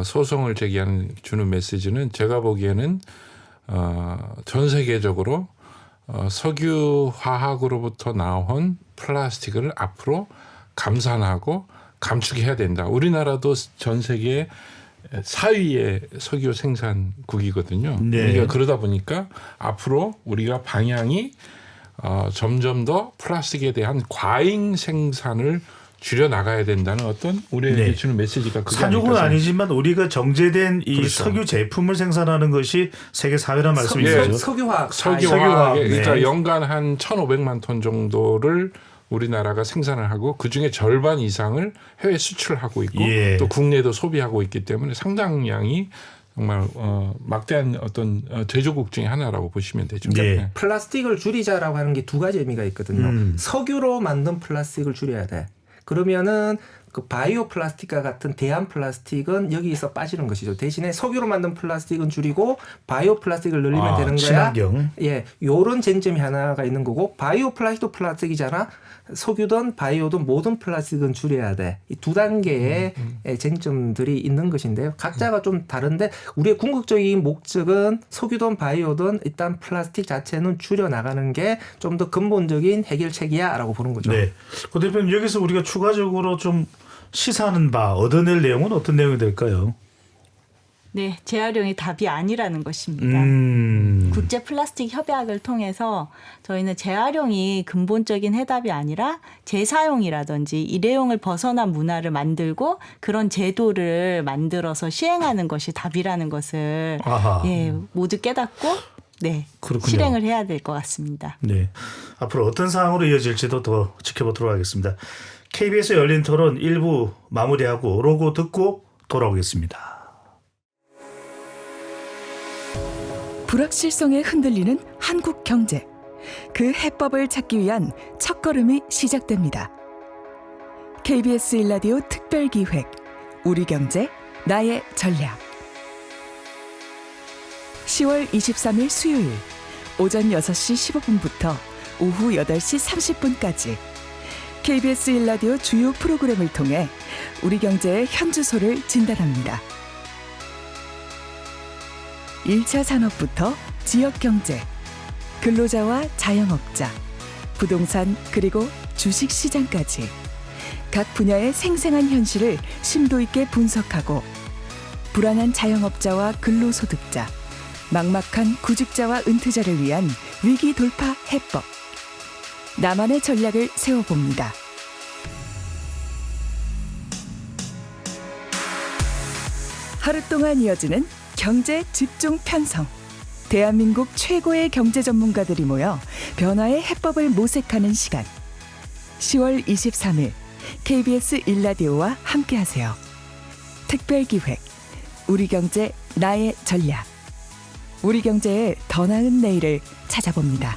소송을 제기하는 주는 메시지는 제가 보기에는 전 세계적으로 석유 화학으로부터 나온 플라스틱을 앞으로 감산하고 감축해야 된다. 우리나라도 전 세계 4위의 석유 생산국이거든요. 네. 그러니까 그러다 보니까 앞으로 우리가 방향이 점점 더 플라스틱에 대한 과잉 생산을 줄여 나가야 된다는 어떤 우리에게 네. 주는 메시지가 그게 산유국은 아닐까 아니지만 우리가 정제된 이 그렇죠. 석유 제품을 생산하는 것이 세계 4위라는 말씀이죠. 석유화학. 석유화학 네. 그러니까 연간 한 1,500만 톤 정도를 우리나라가 생산을 하고 그중에 절반 이상을 해외 수출하고 있고 예. 또 국내도 소비하고 있기 때문에 상당량이 정말 막대한 어떤 제조국 중에 하나라고 보시면 되죠. 네. 플라스틱을 줄이자라고 하는 게 두 가지 의미가 있거든요. 석유로 만든 플라스틱을 줄여야 돼. 그러면은 그 바이오 플라스틱과 같은 대안 플라스틱은 여기서 빠지는 것이죠. 대신에 석유로 만든 플라스틱은 줄이고 바이오 플라스틱을 늘리면 되는 거야. 친환경. 예, 요런 쟁점이 하나가 있는 거고 바이오 플라스틱도 플라스틱이잖아. 석유든 바이오든 모든 플라스틱은 줄여야 돼. 이 두 단계의 쟁점들이 있는 것인데요. 각자가 좀 다른데 우리의 궁극적인 목적은 석유든 바이오든 일단 플라스틱 자체는 줄여 나가는 게 좀 더 근본적인 해결책이야라고 보는 거죠. 네. 고 대표님 여기서 우리가 추가적으로 좀 시사하는 바 얻어낼 내용은 어떤 내용이 될까요? 네, 재활용이 답이 아니라는 것입니다. 국제 플라스틱 협약을 통해서 저희는 재활용이 근본적인 해답이 아니라 재사용이라든지 일회용을 벗어난 문화를 만들고 그런 제도를 만들어서 시행하는 것이 답이라는 것을 예, 모두 깨닫고 네, 그렇군요. 실행을 해야 될 것 같습니다. 네. 앞으로 어떤 상황으로 이어질지도 더 지켜보도록 하겠습니다. KBS 열린 토론 1부 마무리하고 로고 듣고 돌아오겠습니다. 불확실성에 흔들리는 한국 경제. 그 해법을 찾기 위한 첫걸음이 시작됩니다. KBS 1라디오 특별기획 우리 경제 나의 전략. 10월 23일 수요일 오전 6시 15분부터 오후 8시 30분까지 KBS 1라디오 주요 프로그램을 통해 우리 경제의 현주소를 진단합니다. 1차 산업부터 지역경제, 근로자와 자영업자, 부동산 그리고 주식시장까지 각 분야의 생생한 현실을 심도 있게 분석하고 불안한 자영업자와 근로소득자, 막막한 구직자와 은퇴자를 위한 위기 돌파 해법, 나만의 전략을 세워봅니다. 하루 동안 이어지는 경제 집중 편성. 대한민국 최고의 경제 전문가들이 모여 변화의 해법을 모색하는 시간. 10월 23일 KBS 1라디오와 함께하세요. 특별기획 우리경제 나의 전략. 우리경제의 더 나은 내일을 찾아봅니다.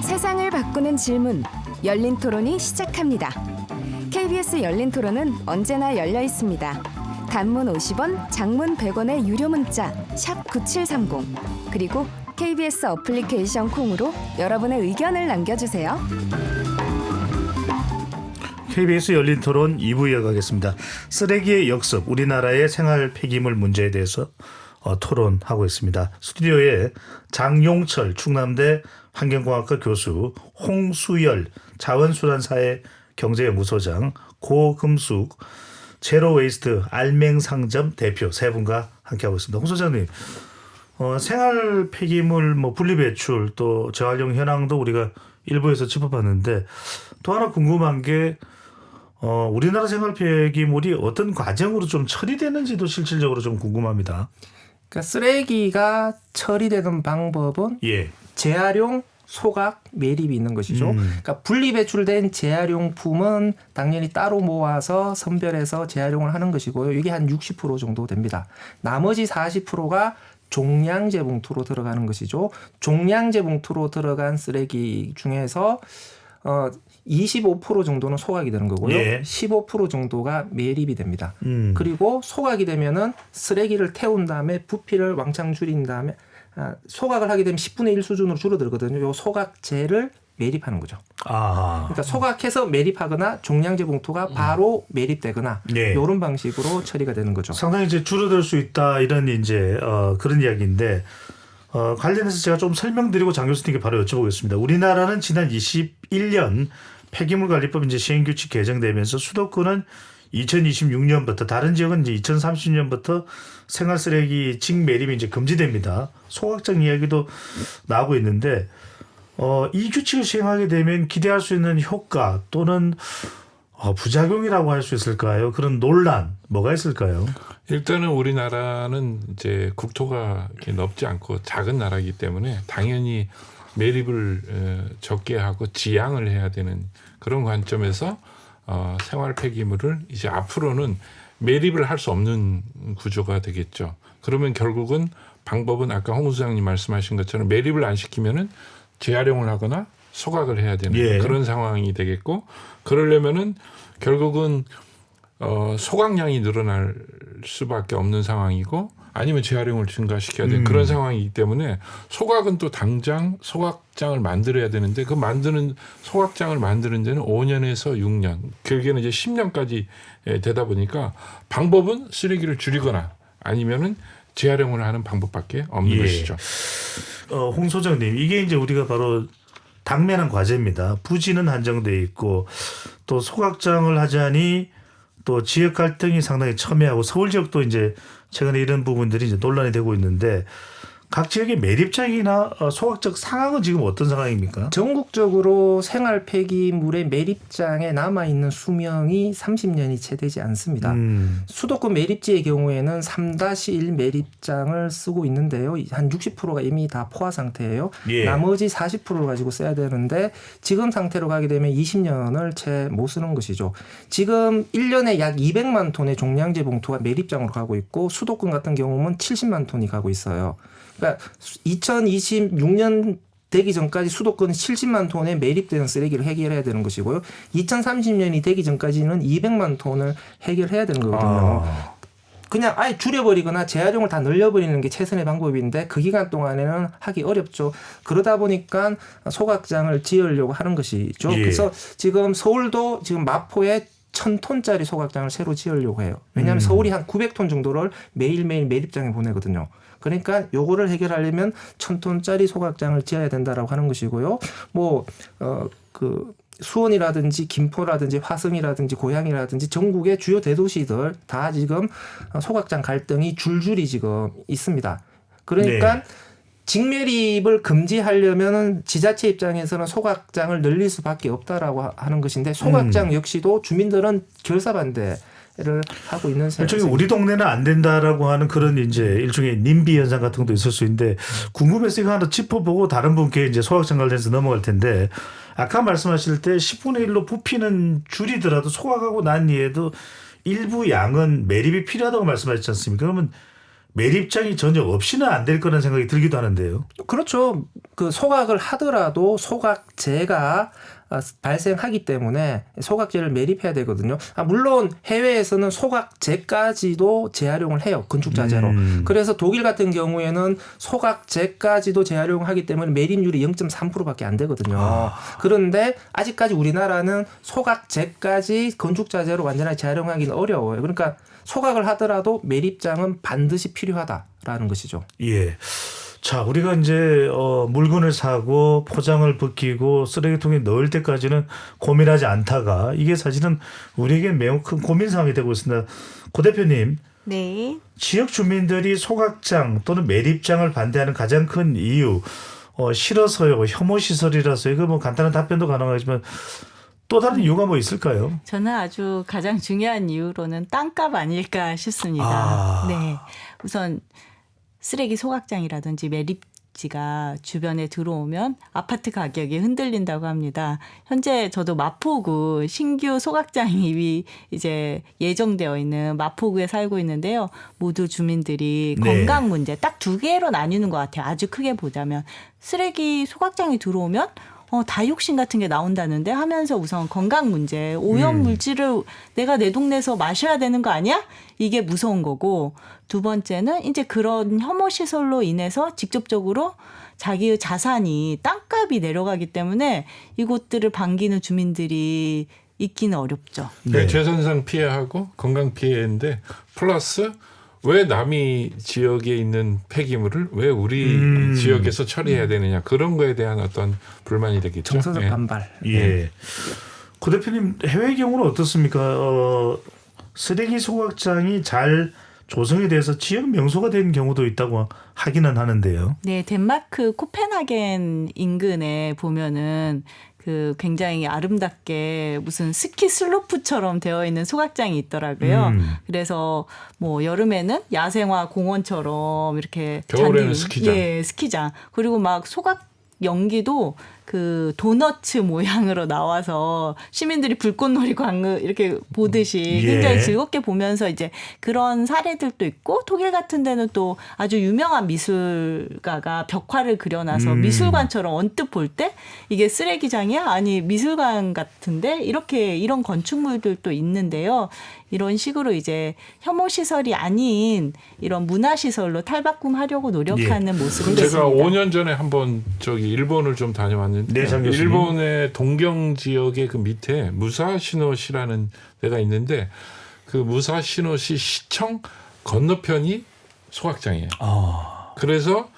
세상을 바꾸는 질문, 열린 토론이 시작합니다. KBS 열린 토론은 언제나 열려 있습니다. 단문 50원, 장문 100원의 유료 문자 샵 9730 그리고 KBS 어플리케이션 콩으로 여러분의 의견을 남겨주세요. KBS 열린 토론 2부 이어가겠습니다. 쓰레기의 역습, 우리나라의 생활 폐기물 문제에 대해서 토론하고 있습니다. 스튜디오에 장용철 충남대 환경공학과 교수, 홍수열 자원순환사회 경제연구소장, 고금숙 제로웨이스트 알맹상점 대표 세 분과 함께하고 있습니다. 홍 소장님, 생활 폐기물 분리배출 또 재활용 현황도 우리가 일부에서 짚어봤는데 또 하나 궁금한 게 우리나라 생활 폐기물이 어떤 과정으로 좀 처리되는지도 실질적으로 좀 궁금합니다. 그러니까 쓰레기가 처리되는 방법은 재활용, 소각, 매립이 있는 것이죠. 그러니까 분리배출된 재활용품은 당연히 따로 모아서 선별해서 재활용을 하는 것이고요. 이게 한 60% 정도 됩니다. 나머지 40%가 종량제 봉투로 들어가는 것이죠. 종량제 봉투로 들어간 쓰레기 중에서 25% 정도는 소각이 되는 거고요. 15% 정도가 매립이 됩니다. 그리고 소각이 되면은 쓰레기를 태운 다음에 부피를 왕창 줄인 다음에 소각을 하게 되면 10분의 1 수준으로 줄어들거든요. 요 소각제를 매립하는 거죠. 그러니까 소각해서 매립하거나 종량제 봉투가 바로 매립되거나 이런 방식으로 처리가 되는 거죠. 상당히 이제 줄어들 수 있다 이런 이제 그런 이야기인데 관련해서 제가 좀 설명드리고 장 교수님께 바로 여쭤보겠습니다. 우리나라는 지난 21년 폐기물관리법 이제 시행규칙 개정되면서 수도권은 2026년부터 다른 지역은 이제 2030년부터 생활 쓰레기 직매립이 이제 금지됩니다. 소각장 이야기도 나오고 있는데 이 규칙을 시행하게 되면 기대할 수 있는 효과 또는 부작용이라고 할 수 있을까요? 그런 논란 뭐가 있을까요? 일단은 우리나라는 이제 국토가 이렇게 넓지 않고 작은 나라이기 때문에 당연히 매립을 적게 하고 지양을 해야 되는 그런 관점에서 생활 폐기물을 이제 앞으로는 매립을 할 수 없는 구조가 되겠죠. 그러면 결국은 방법은 아까 홍 소장님 말씀하신 것처럼 매립을 안 시키면은 재활용을 하거나 소각을 해야 되는 그런 상황이 되겠고, 그러려면은 결국은 소각량이 늘어날 수밖에 없는 상황이고 아니면 재활용을 증가시켜야 되는 그런 상황이기 때문에 소각은 또 당장 소각장을 만들어야 되는데 그 소각장을 만드는 데는 5년에서 6년, 결국에는 이제 10년까지 되다 보니까 방법은 쓰레기를 줄이거나 아니면은 재활용을 하는 방법밖에 없는 것이죠. 홍 소장님, 이게 이제 우리가 바로 당면한 과제입니다. 부지는 한정돼 있고 또 소각장을 하자니 또 지역 갈등이 상당히 첨예하고 서울 지역도 이제 최근에 이런 부분들이 이제 논란이 되고 있는데 각 지역의 매립장이나 소각장 상황은 지금 어떤 상황입니까? 전국적으로 생활 폐기물의 매립장에 남아있는 수명이 30년이 채 되지 않습니다. 수도권 매립지의 경우에는 3-1 매립장을 쓰고 있는데요. 한 60%가 이미 다 포화 상태예요. 나머지 40%를 가지고 써야 되는데 지금 상태로 가게 되면 20년을 채 못 쓰는 것이죠. 지금 1년에 약 200만 톤의 종량제 봉투가 매립장으로 가고 있고 수도권 같은 경우는 70만 톤이 가고 있어요. 그러니까 2026년 되기 전까지 수도권은 70만 톤의 매립되는 쓰레기를 해결해야 되는 것이고요. 2030년이 되기 전까지는 200만 톤을 해결해야 되는 거거든요. 그냥 아예 줄여버리거나 재활용을 다 늘려버리는 게 최선의 방법인데 그 기간 동안에는 하기 어렵죠. 그러다 보니까 소각장을 지으려고 하는 것이죠. 그래서 지금 서울도 지금 마포에 1000톤짜리 소각장을 새로 지으려고 해요. 왜냐하면 서울이 한 900톤 정도를 매일매일 매립장에 보내거든요. 그러니까 요거를 해결하려면 1000톤짜리 소각장을 지어야 된다라고 하는 것이고요. 수원이라든지 김포라든지 화성이라든지 고양이라든지 전국의 주요 대도시들 다 지금 소각장 갈등이 줄줄이 지금 있습니다. 그러니까 직매립을 금지하려면 지자체 입장에서는 소각장을 늘릴 수밖에 없다라고 하는 것인데 소각장 역시도 주민들은 결사반대를 하고 있는 일종의 우리 동네는 안 된다라고 하는 그런 이제 일종의 님비 현상 같은 것도 있을 수 있는데 궁금해서 이거 하나 짚어보고 다른 분께 이제 소각장 관련해서 넘어갈 텐데 아까 말씀하실 때 10분의 1로 부피는 줄이더라도 소각하고 난 이후에도 일부 양은 매립이 필요하다고 말씀하셨지 않습니까? 그러면 매립장이 전혀 없이는 안 될 거라는 생각이 들기도 하는데요. 그렇죠. 그 소각을 하더라도 소각재가 발생하기 때문에 소각재를 매립해야 되거든요. 물론 해외에서는 소각재까지도 재활용을 해요. 건축자재로. 그래서 독일 같은 경우에는 소각재까지도 재활용하기 때문에 매립률이 0.3%밖에 안 되거든요. 그런데 아직까지 우리나라는 소각재까지 건축자재로 완전히 재활용하기는 어려워요. 그러니까 소각을 하더라도 매립장은 반드시 필요하다라는 것이죠. 예. 자, 우리가 이제 물건을 사고 포장을 벗기고 쓰레기통에 넣을 때까지는 고민하지 않다가 이게 사실은 우리에게 매우 큰 고민 사항이 되고 있습니다. 고 대표님. 네. 지역 주민들이 소각장 또는 매립장을 반대하는 가장 큰 이유 싫어서요, 혐오 시설이라서 이거 뭐 간단한 답변도 가능하지만 또 다른 이유가 뭐 있을까요? 저는 아주 가장 중요한 이유로는 땅값 아닐까 싶습니다. 네. 우선 쓰레기 소각장이라든지 매립지가 주변에 들어오면 아파트 가격이 흔들린다고 합니다. 현재 저도 마포구 신규 소각장이 이제 예정되어 있는 마포구에 살고 있는데요. 모두 주민들이 건강 문제 딱 두 개로 나뉘는 것 같아요. 아주 크게 보자면 쓰레기 소각장이 들어오면 다이옥신 같은 게 나온다는데 하면서 우선 건강 문제, 오염 물질을 내가 내 동네에서 마셔야 되는 거 아니야? 이게 무서운 거고 두 번째는 이제 그런 혐오 시설로 인해서 직접적으로 자기의 자산이 땅값이 내려가기 때문에 이곳들을 반기는 주민들이 있기는 어렵죠. 네. 재산상 피해하고 건강 피해인데 플러스 왜 남이 지역에 있는 폐기물을 왜 우리 지역에서 처리해야 되느냐 그런 거에 대한 어떤 불만이 되겠죠. 정서적 반발. 예. 고 대표님 해외 경우는 어떻습니까? 쓰레기 소각장이 잘 조성이 돼서 지역 명소가 된 경우도 있다고 하기는 하는데요. 네, 덴마크 코펜하겐 인근에 보면은 그 굉장히 아름답게 무슨 스키 슬로프처럼 되어 있는 소각장이 있더라고요. 그래서 뭐 여름에는 야생화 공원처럼 이렇게 겨울에는 스키장. 예, 스키장. 그리고 막 소각 연기도 그 도너츠 모양으로 나와서 시민들이 불꽃놀이 광을 이렇게 보듯이 굉장히 즐겁게 보면서 이제 그런 사례들도 있고 독일 같은 데는 또 아주 유명한 미술가가 벽화를 그려놔서 미술관처럼 언뜻 볼 때 이게 쓰레기장이야? 아니 미술관 같은데 이런 건축물들도 있는데요. 이런 식으로 이제 혐오 시설이 아닌 이런 문화 시설로 탈바꿈하려고 노력하는 모습을 제가 있습니다. 5년 전에 한번 일본을 좀 다녀왔는데 일본의 동경 지역의 그 밑에 무사시노시라는 데가 있는데 그 무사시노시 시청 건너편이 소각장이에요. 그래서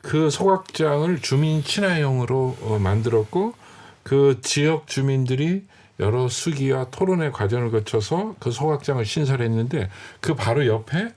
그 소각장을 주민 친화형으로 만들었고 그 지역 주민들이 여러 수기와 토론의 과정을 거쳐서 그 소각장을 신설했는데 그 바로 옆에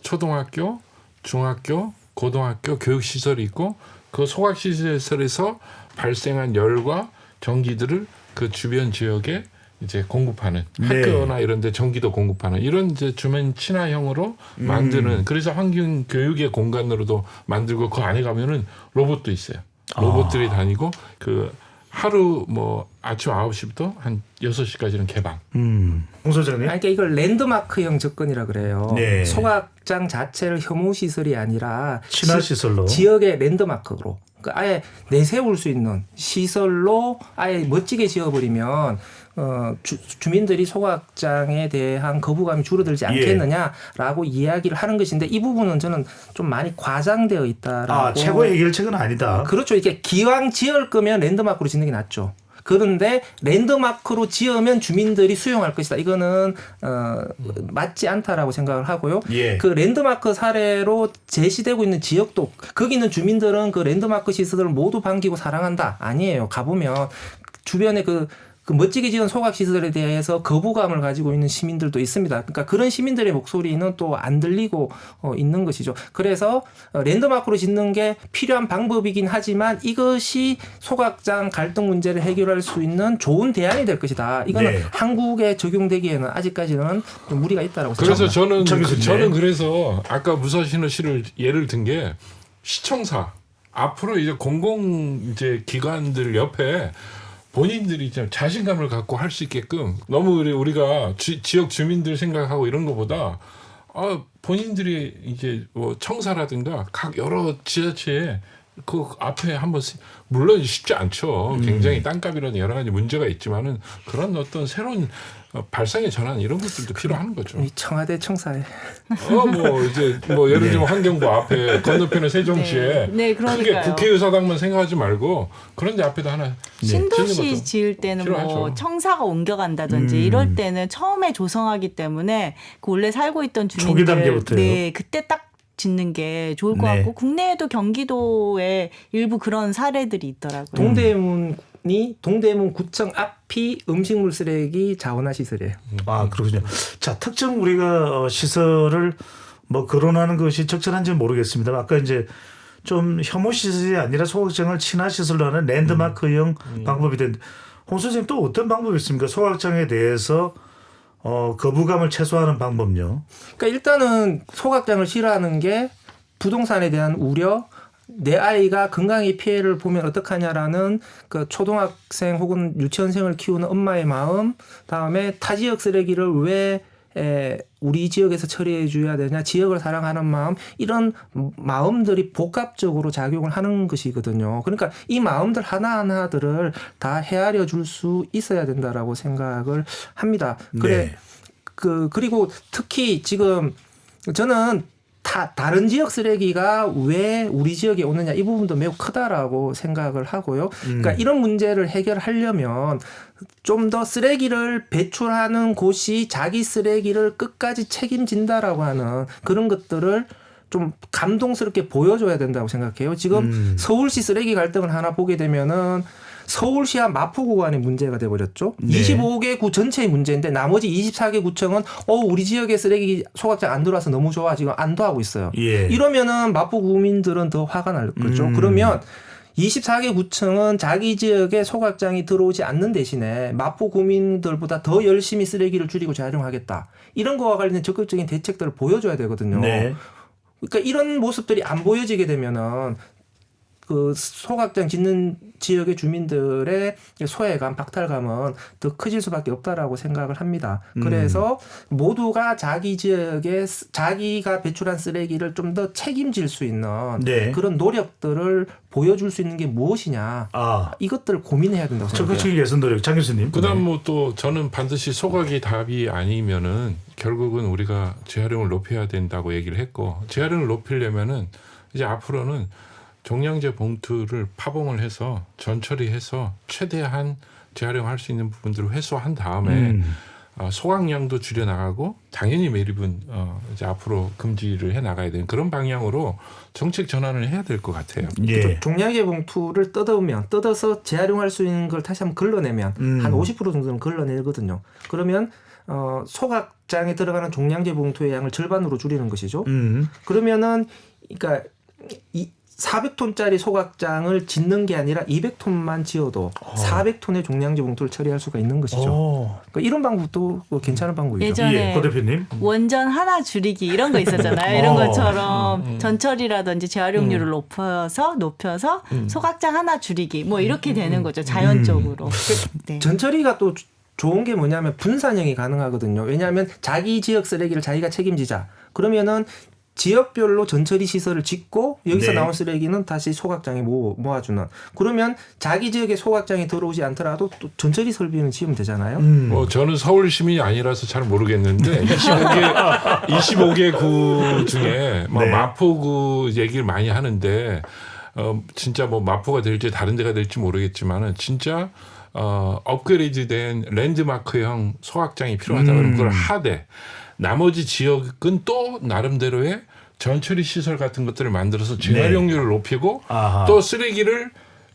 초등학교, 중학교, 고등학교 교육시설이 있고 그 소각시설에서 발생한 열과 전기들을 그 주변 지역에 이제 공급하는 학교나 이런 데 전기도 공급하는 이런 이제 주민 친화형으로 만드는 그래서 환경 교육의 공간으로도 만들고 그 안에 가면은 로봇도 있어요. 로봇들이 다니고 그 하루 뭐 아침 9시부터 한 6시까지는 개방. 홍 소장님. 그러니까 이걸 랜드마크형 접근이라 그래요. 네. 소각장 자체를 혐오 시설이 아니라 친화 시설로 지역의 랜드마크로. 그러니까 아예 내세울 수 있는 시설로 아예 멋지게 지어버리면 주민들이 소각장에 대한 거부감이 줄어들지 않겠느냐라고 이야기를 하는 것인데 이 부분은 저는 좀 많이 과장되어 있다라고. 최고의 해결책은 아니다. 그렇죠. 이게 기왕 지을 거면 랜드마크로 짓는 게 낫죠. 그런데 랜드마크로 지으면 주민들이 수용할 것이다. 이거는 맞지 않다라고 생각을 하고요. 그 랜드마크 사례로 제시되고 있는 지역도 거기 있는 주민들은 그 랜드마크 시설을 모두 반기고 사랑한다. 아니에요. 가보면 주변에 그 그 멋지게 지은 소각 시설에 대해서 거부감을 가지고 있는 시민들도 있습니다. 그러니까 그런 시민들의 목소리는 또 안 들리고 있는 것이죠. 그래서 랜드마크로 짓는 게 필요한 방법이긴 하지만 이것이 소각장 갈등 문제를 해결할 수 있는 좋은 대안이 될 것이다. 이거는 네. 한국에 적용되기에는 아직까지는 좀 무리가 있다라고 그래서 생각합니다. 저는 그래서 아까 무사시노 씨를 예를 든 게 시청사 앞으로 이제 공공 이제 기관들 옆에 본인들이 좀 자신감을 갖고 할 수 있게끔 너무 우리가 지역 주민들 생각하고 이런 것보다 본인들이 이제 뭐 청사라든가 각 여러 지자체에 그 앞에 한번 물론 쉽지 않죠. 굉장히 땅값이라는 여러 가지 문제가 있지만은 그런 어떤 새로운 발상의 전환 이런 것들도 필요한 거죠. 이 청와대 청사에 뭐 이제 뭐 예를 들면 환경부 앞에 건너편에 세종시에 네, 크게 국회의사당만 생각하지 말고 그런 데 앞에다 하나 신도시 지을 때는 필요하죠. 뭐 청사가 옮겨간다든지 이럴 때는 처음에 조성하기 때문에 그 원래 살고 있던 주민들 초기 단계부터요. 네, 그때 딱 짓는 게 좋을 것 같고 국내에도 경기도에 일부 그런 사례들이 있더라고요. 동대문 구청 앞이 음식물 쓰레기 자원화 시설이에요. 아, 그렇군요. 자, 특정 우리가 시설을 뭐 거론하는 것이 적절한지는 모르겠습니다. 아까 이제 좀 혐오 시설이 아니라 소각장을 친화 시설로 하는 랜드마크형 방법이 된. 홍 선생님 또 어떤 방법이 있습니까? 소각장에 대해서 거부감을 최소화하는 방법요. 그러니까 일단은 소각장을 싫어하는 게 부동산에 대한 우려, 내 아이가 건강에 피해를 보면 어떡하냐라는 그 초등학생 혹은 유치원생을 키우는 엄마의 마음, 다음에 타 지역 쓰레기를 왜 우리 지역에서 처리해 줘야 되냐, 지역을 사랑하는 마음, 이런 마음들이 복합적으로 작용을 하는 것이거든요. 그러니까 이 마음들 하나하나들을 다 헤아려 줄 수 있어야 된다라고 생각을 합니다. 그리고 특히 지금 저는 다른 지역 쓰레기가 왜 우리 지역에 오느냐 이 부분도 매우 크다라고 생각을 하고요. 그러니까 이런 문제를 해결하려면 좀 더 쓰레기를 배출하는 곳이 자기 쓰레기를 끝까지 책임진다라고 하는 그런 것들을 좀 감동스럽게 보여줘야 된다고 생각해요. 지금 서울시 쓰레기 갈등을 하나 보게 되면은 서울시와 마포구간의 문제가 돼버렸죠. 25개 구 전체의 문제인데 나머지 24개 구청은 우리 지역에 쓰레기 소각장 안 들어와서 너무 좋아 지금 안도하고 있어요. 이러면은 마포구민들은 더 화가 날 거죠. 그러면 24개 구청은 자기 지역에 소각장이 들어오지 않는 대신에 마포구민들보다 더 열심히 쓰레기를 줄이고 재활용하겠다. 이런 거와 관련된 적극적인 대책들을 보여줘야 되거든요. 그러니까 이런 모습들이 안 보여지게 되면은 그 소각장 짓는 지역의 주민들의 소외감, 박탈감은 더 커질 수밖에 없다라고 생각을 합니다. 그래서 모두가 자기 지역에 자기가 배출한 쓰레기를 좀 더 책임질 수 있는 그런 노력들을 보여줄 수 있는 게 무엇이냐. 이것들을 고민해야 된다고 생각해요. 적극적인 개선 노력. 장 교수님. 그다음 뭐 또 저는 반드시 소각이 답이 아니면은 결국은 우리가 재활용을 높여야 된다고 얘기를 했고 재활용을 높이려면은 이제 앞으로는 종량제 봉투를 파봉을 해서 전처리해서 최대한 재활용할 수 있는 부분들을 회수한 다음에 소각량도 줄여나가고 당연히 매립은 이제 앞으로 금지를 해나가야 되는 그런 방향으로 정책 전환을 해야 될 것 같아요. 종량제 봉투를 뜯어서 재활용할 수 있는 걸 다시 한번 걸러내면 한 50% 정도는 걸러내거든요. 그러면 소각장에 들어가는 종량제 봉투의 양을 절반으로 줄이는 것이죠. 그러면은 그러니까 400톤짜리 소각장을 짓는 게 아니라 200톤만 지어도 400톤의 종량제 봉투를 처리할 수가 있는 것이죠. 그러니까 이런 방법도 괜찮은 방법이죠. 예전에 고 대표님. 원전 하나 줄이기 이런 거 있었잖아요. 이런 것처럼 전처리라든지 재활용률을 높여서 소각장 하나 줄이기 뭐 이렇게 되는 거죠. 자연적으로. 전처리가 또 좋은 게 뭐냐면 분산형이 가능하거든요. 왜냐하면 자기 지역 쓰레기를 자기가 책임지자. 그러면은 지역별로 전처리 시설을 짓고 여기서 나온 쓰레기는 다시 소각장에 모아주는. 그러면 자기 지역에 소각장이 들어오지 않더라도 또 전처리 설비는 지으면 되잖아요. 저는 서울 시민이 아니라서 잘 모르겠는데 25개 구 중에 마포구 얘기를 많이 하는데 진짜 뭐 마포가 될지 다른 데가 될지 모르겠지만은 진짜 업그레이드된 랜드마크형 소각장이 필요하다 그러면 그걸 하되 나머지 지역은 또 나름대로의 전처리 시설 같은 것들을 만들어서 재활용률을 높이고 또 쓰레기를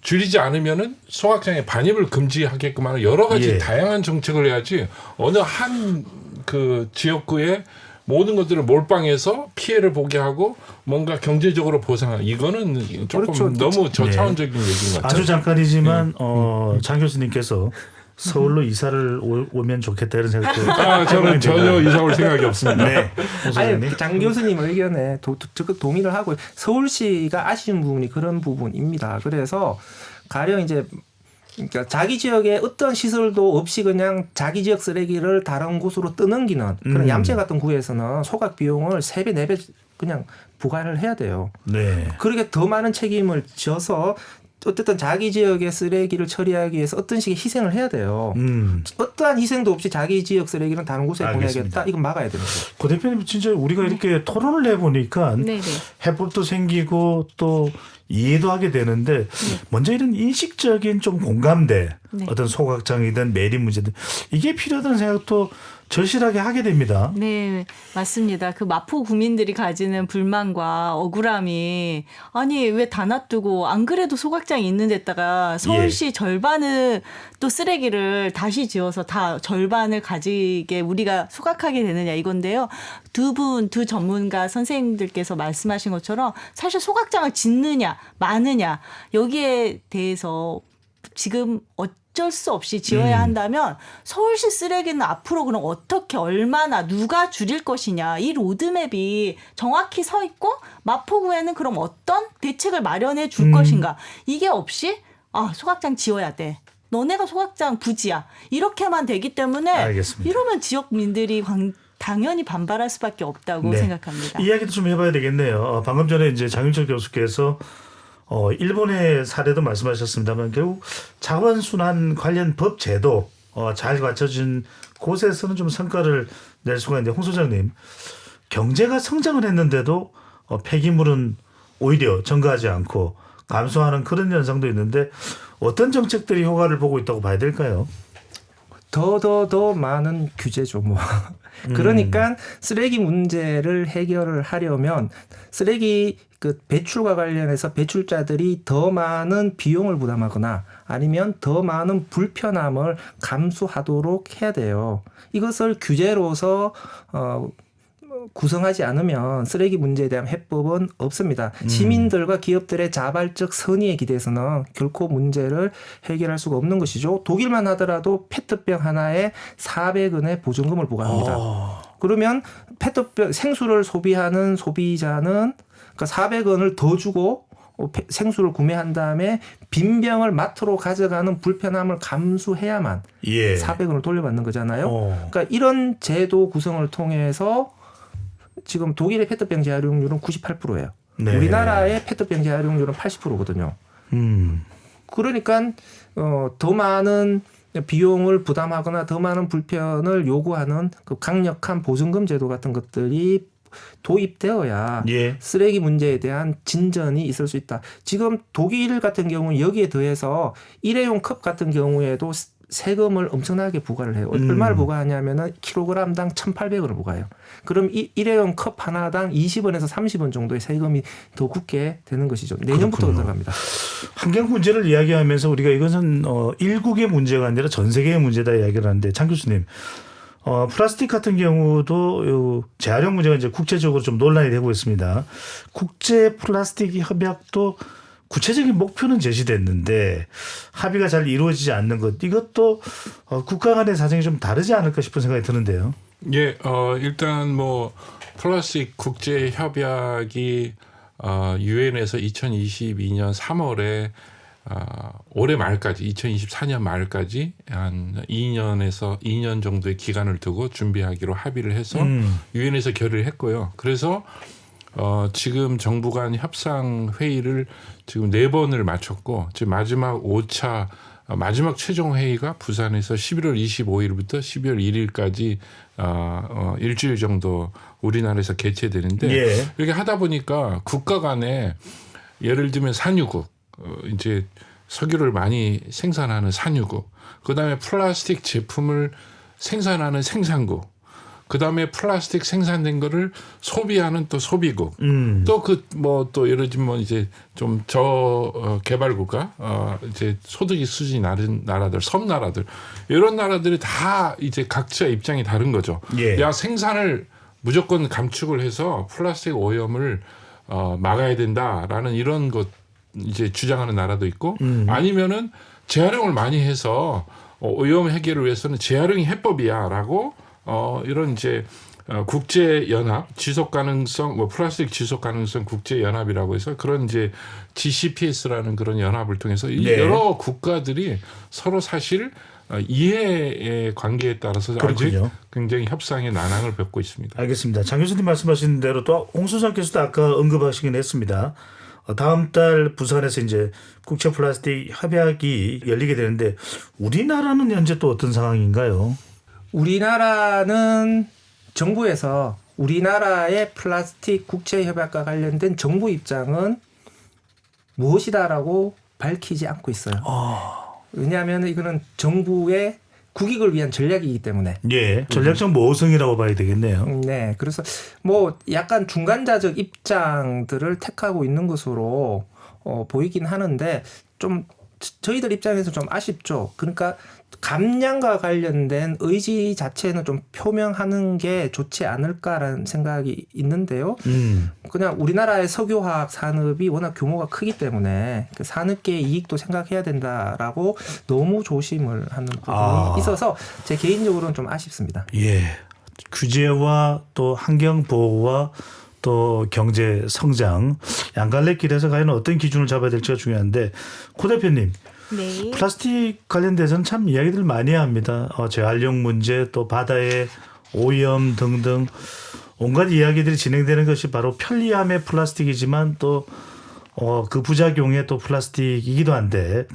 줄이지 않으면은 소각장에 반입을 금지하게끔 하는 여러 가지 예. 다양한 정책을 해야지 어느 한 그 지역구에 모든 것들을 몰빵해서 피해를 보게 하고 뭔가 경제적으로 보상 이거는 조금 그렇죠. 너무 저차원적인 얘기인 것 같아요. 아주 잠깐이지만 장 교수님께서 서울로 이사를 오면 좋겠다 이런 생각도 저는 전혀 이사 올 생각이 없습니다. 네. 아니, 장 교수님 의견에 적극 동의를 하고 서울시가 아쉬운 부분이 그런 부분입니다. 그래서 가령 이제 그러니까 자기 지역에 어떤 시설도 없이 그냥 자기 지역 쓰레기를 다른 곳으로 떠넘기는 그런 얌체 같은 구에서는 소각 비용을 3배, 4배 그냥 부과를 해야 돼요. 네. 그렇게 더 많은 책임을 져서 어쨌든 자기 지역의 쓰레기를 처리하기 위해서 어떤 식의 희생을 해야 돼요. 어떠한 희생도 없이 자기 지역 쓰레기는 다른 곳에 보내야겠다. 이건 막아야 되는 거예요. 고 대표님 진짜 우리가 이렇게 토론을 해보니까 네네. 해법도 생기고 또 이해도 하게 되는데 먼저 이런 인식적인 좀 공감대 네. 어떤 소각장이든 매립 문제든 이게 필요하다는 생각도 절실하게 하게 됩니다. 네, 맞습니다. 그 마포 구민들이 가지는 불만과 억울함이 아니 왜 다 놔두고 안 그래도 소각장이 있는 데다가 서울시 절반은 또 쓰레기를 다시 지어서 다 절반을 가지게 우리가 소각하게 되느냐 이건데요. 두 전문가 선생님들께서 말씀하신 것처럼 사실 소각장을 짓느냐 마느냐 여기에 대해서 지금 어쩔 수 없이 지어야 한다면 서울시 쓰레기는 앞으로 그럼 어떻게 얼마나 누가 줄일 것이냐 이 로드맵이 정확히 서 있고 마포구에는 그럼 어떤 대책을 마련해 줄 것인가 이게 없이 소각장 지어야 돼. 너네가 소각장 부지야. 이렇게만 되기 때문에 알겠습니다. 이러면 지역민들이 당연히 반발할 수밖에 없다고 생각합니다. 이야기도 좀 해봐야 되겠네요. 방금 전에 이제 장윤철 교수께서 일본의 사례도 말씀하셨습니다만 결국 자원순환 관련 법 제도 잘 갖춰진 곳에서는 좀 성과를 낼 수가 있는데 홍 소장님 경제가 성장을 했는데도 폐기물은 오히려 증가하지 않고 감소하는 그런 현상도 있는데 어떤 정책들이 효과를 보고 있다고 봐야 될까요? 더 많은 규제죠. 뭐. 그러니까 쓰레기 문제를 해결을 하려면 쓰레기 그 배출과 관련해서 배출자들이 더 많은 비용을 부담하거나 아니면 더 많은 불편함을 감수하도록 해야 돼요. 이것을 규제로서 구성하지 않으면 쓰레기 문제에 대한 해법은 없습니다. 시민들과 기업들의 자발적 선의에 기대서는 결코 문제를 해결할 수가 없는 것이죠. 독일만 하더라도 페트병 하나에 400원의 보증금을 부과합니다. 그러면 페트병 생수를 소비하는 소비자는 그러니까 400원을 더 주고 생수를 구매한 다음에 빈병을 마트로 가져가는 불편함을 감수해야만 400원을 돌려받는 거잖아요. 그러니까 이런 제도 구성을 통해서 지금 독일의 페트병 재활용률은 98%예요. 네. 우리나라의 페트병 재활용률은 80%거든요. 그러니까 더 많은 비용을 부담하거나 더 많은 불편을 요구하는 그 강력한 보증금 제도 같은 것들이 도입되어야 쓰레기 문제에 대한 진전이 있을 수 있다. 지금 독일 같은 경우는 여기에 더해서 일회용 컵 같은 경우에도 세금을 엄청나게 부과를 해요. 얼마를 부과하냐면은 킬로그램당 1,800원을 부과해요. 그럼 이 일회용 컵 하나당 20원에서 30원 정도의 세금이 더 굳게 되는 것이죠. 내년부터 들어갑니다. 환경 문제를 이야기하면서 우리가 이것은 일국의 문제가 아니라 전 세계의 문제다 이야기를 하는데 장 교수님, 플라스틱 같은 경우도 재활용 문제가 이제 국제적으로 좀 논란이 되고 있습니다. 국제 플라스틱 협약도 구체적인 목표는 제시됐는데 합의가 잘 이루어지지 않는 것 이것도 국가 간의 사정이 좀 다르지 않을까 싶은 생각이 드는데요. 예, 일단 뭐 플라스틱 국제 협약이 유엔에서 2022년 3월에 올해 말까지 2024년 말까지 한 2년 정도의 기간을 두고 준비하기로 합의를 해서 유엔에서 결의를 했고요. 그래서 지금 정부 간 협상 회의를 지금 4번을 마쳤고 지금 마지막 5차 마지막 최종 회의가 부산에서 11월 25일부터 12월 1일까지 일주일 정도 우리나라에서 개최되는데 이렇게 하다 보니까 국가 간에 예를 들면 산유국 이제 석유를 많이 생산하는 산유국 그다음에 플라스틱 제품을 생산하는 생산국 그다음에 플라스틱 생산된 거를 소비하는 또 소비국, 또 또 예를 들면 이제 좀 개발국가, 이제 소득이 수준이 낮은 나라들, 섬 나라들, 이런 나라들이 다 이제 각자 입장이 다른 거죠. 예. 야, 생산을 무조건 감축을 해서 플라스틱 오염을 막아야 된다라는 이런 것 이제 주장하는 나라도 있고, 아니면은 재활용을 많이 해서 오염 해결을 위해서는 재활용이 해법이야라고 이런 이제 국제 연합 지속 가능성 플라스틱 지속 가능성 국제 연합이라고 해서 그런 이제 GCPS라는 그런 연합을 통해서 네. 여러 국가들이 서로 사실 이해의 관계에 따라서 그렇군요. 아직 굉장히 협상의 난항을 겪고 있습니다. 알겠습니다. 장 교수님 말씀하신 대로 또 홍수상 교수도 아까 언급하시긴 했습니다. 다음 달 부산에서 이제 국제 플라스틱 협약이 열리게 되는데 우리나라는 현재 또 어떤 상황인가요? 우리나라는 정부에서 우리나라의 플라스틱 국제 협약과 관련된 정부 입장은 무엇이다라고 밝히지 않고 있어요. 왜냐하면 이거는 정부의 국익을 위한 전략이기 때문에. 예, 전략적 모호성이라고 봐야 되겠네요. 네, 그래서 뭐 약간 중간자적 입장들을 택하고 있는 것으로 보이긴 하는데 좀 저희들 입장에서 좀 아쉽죠. 그러니까 감량과 관련된 의지 자체는 좀 표명하는 게 좋지 않을까라는 생각이 있는데요. 그냥 우리나라의 석유화학 산업이 워낙 규모가 크기 때문에 그 산업계의 이익도 생각해야 된다라고 너무 조심을 하는 부분이 있어서 제 개인적으로는 좀 아쉽습니다. 예, 규제와 또 환경 보호와 또 경제 성장 양갈래 길에서 과연 어떤 기준을 잡아야 될지가 중요한데 고 대표님. 네. 플라스틱 관련돼서는 참 이야기들 많이 합니다. 재활용 문제 또 바다의 오염 등등 온갖 이야기들이 진행되는 것이 바로 편리함의 플라스틱이지만 또 그 부작용의 또 플라스틱이기도 한데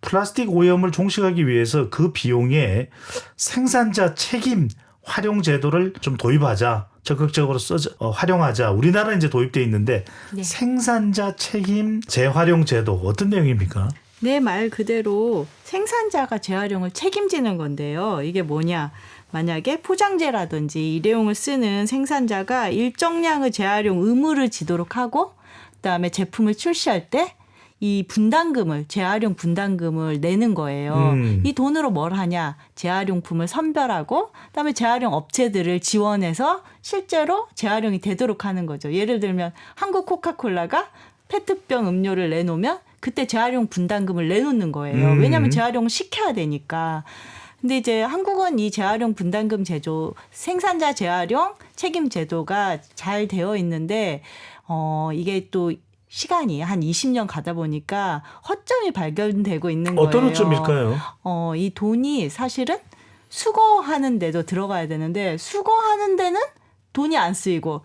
플라스틱 오염을 종식하기 위해서 그 비용에 생산자 책임 활용 제도를 좀 도입하자. 적극적으로 활용하자. 우리나라는 이제 도입돼 있는데 네. 생산자 책임 재활용 제도 어떤 내용입니까? 내 말 그대로 생산자가 재활용을 책임지는 건데요. 이게 뭐냐? 만약에 포장재라든지 일회용을 쓰는 생산자가 일정량의 재활용 의무를 지도록 하고 그다음에 제품을 출시할 때 이 분담금을 재활용 분담금을 내는 거예요. 이 돈으로 뭘 하냐? 재활용품을 선별하고 그다음에 재활용 업체들을 지원해서 실제로 재활용이 되도록 하는 거죠. 예를 들면 한국 코카콜라가 페트병 음료를 내놓으면 그때 재활용 분담금을 내놓는 거예요. 왜냐하면 재활용을 시켜야 되니까. 근데 이제 한국은 이 재활용 분담금 제도, 생산자 재활용 책임 제도가 잘 되어 있는데 이게 또 시간이 한 20년 가다 보니까 허점이 발견되고 있는 거예요. 어떤 허점일까요? 이 돈이 사실은 수거하는 데도 들어가야 되는데 수거하는 데는 돈이 안 쓰이고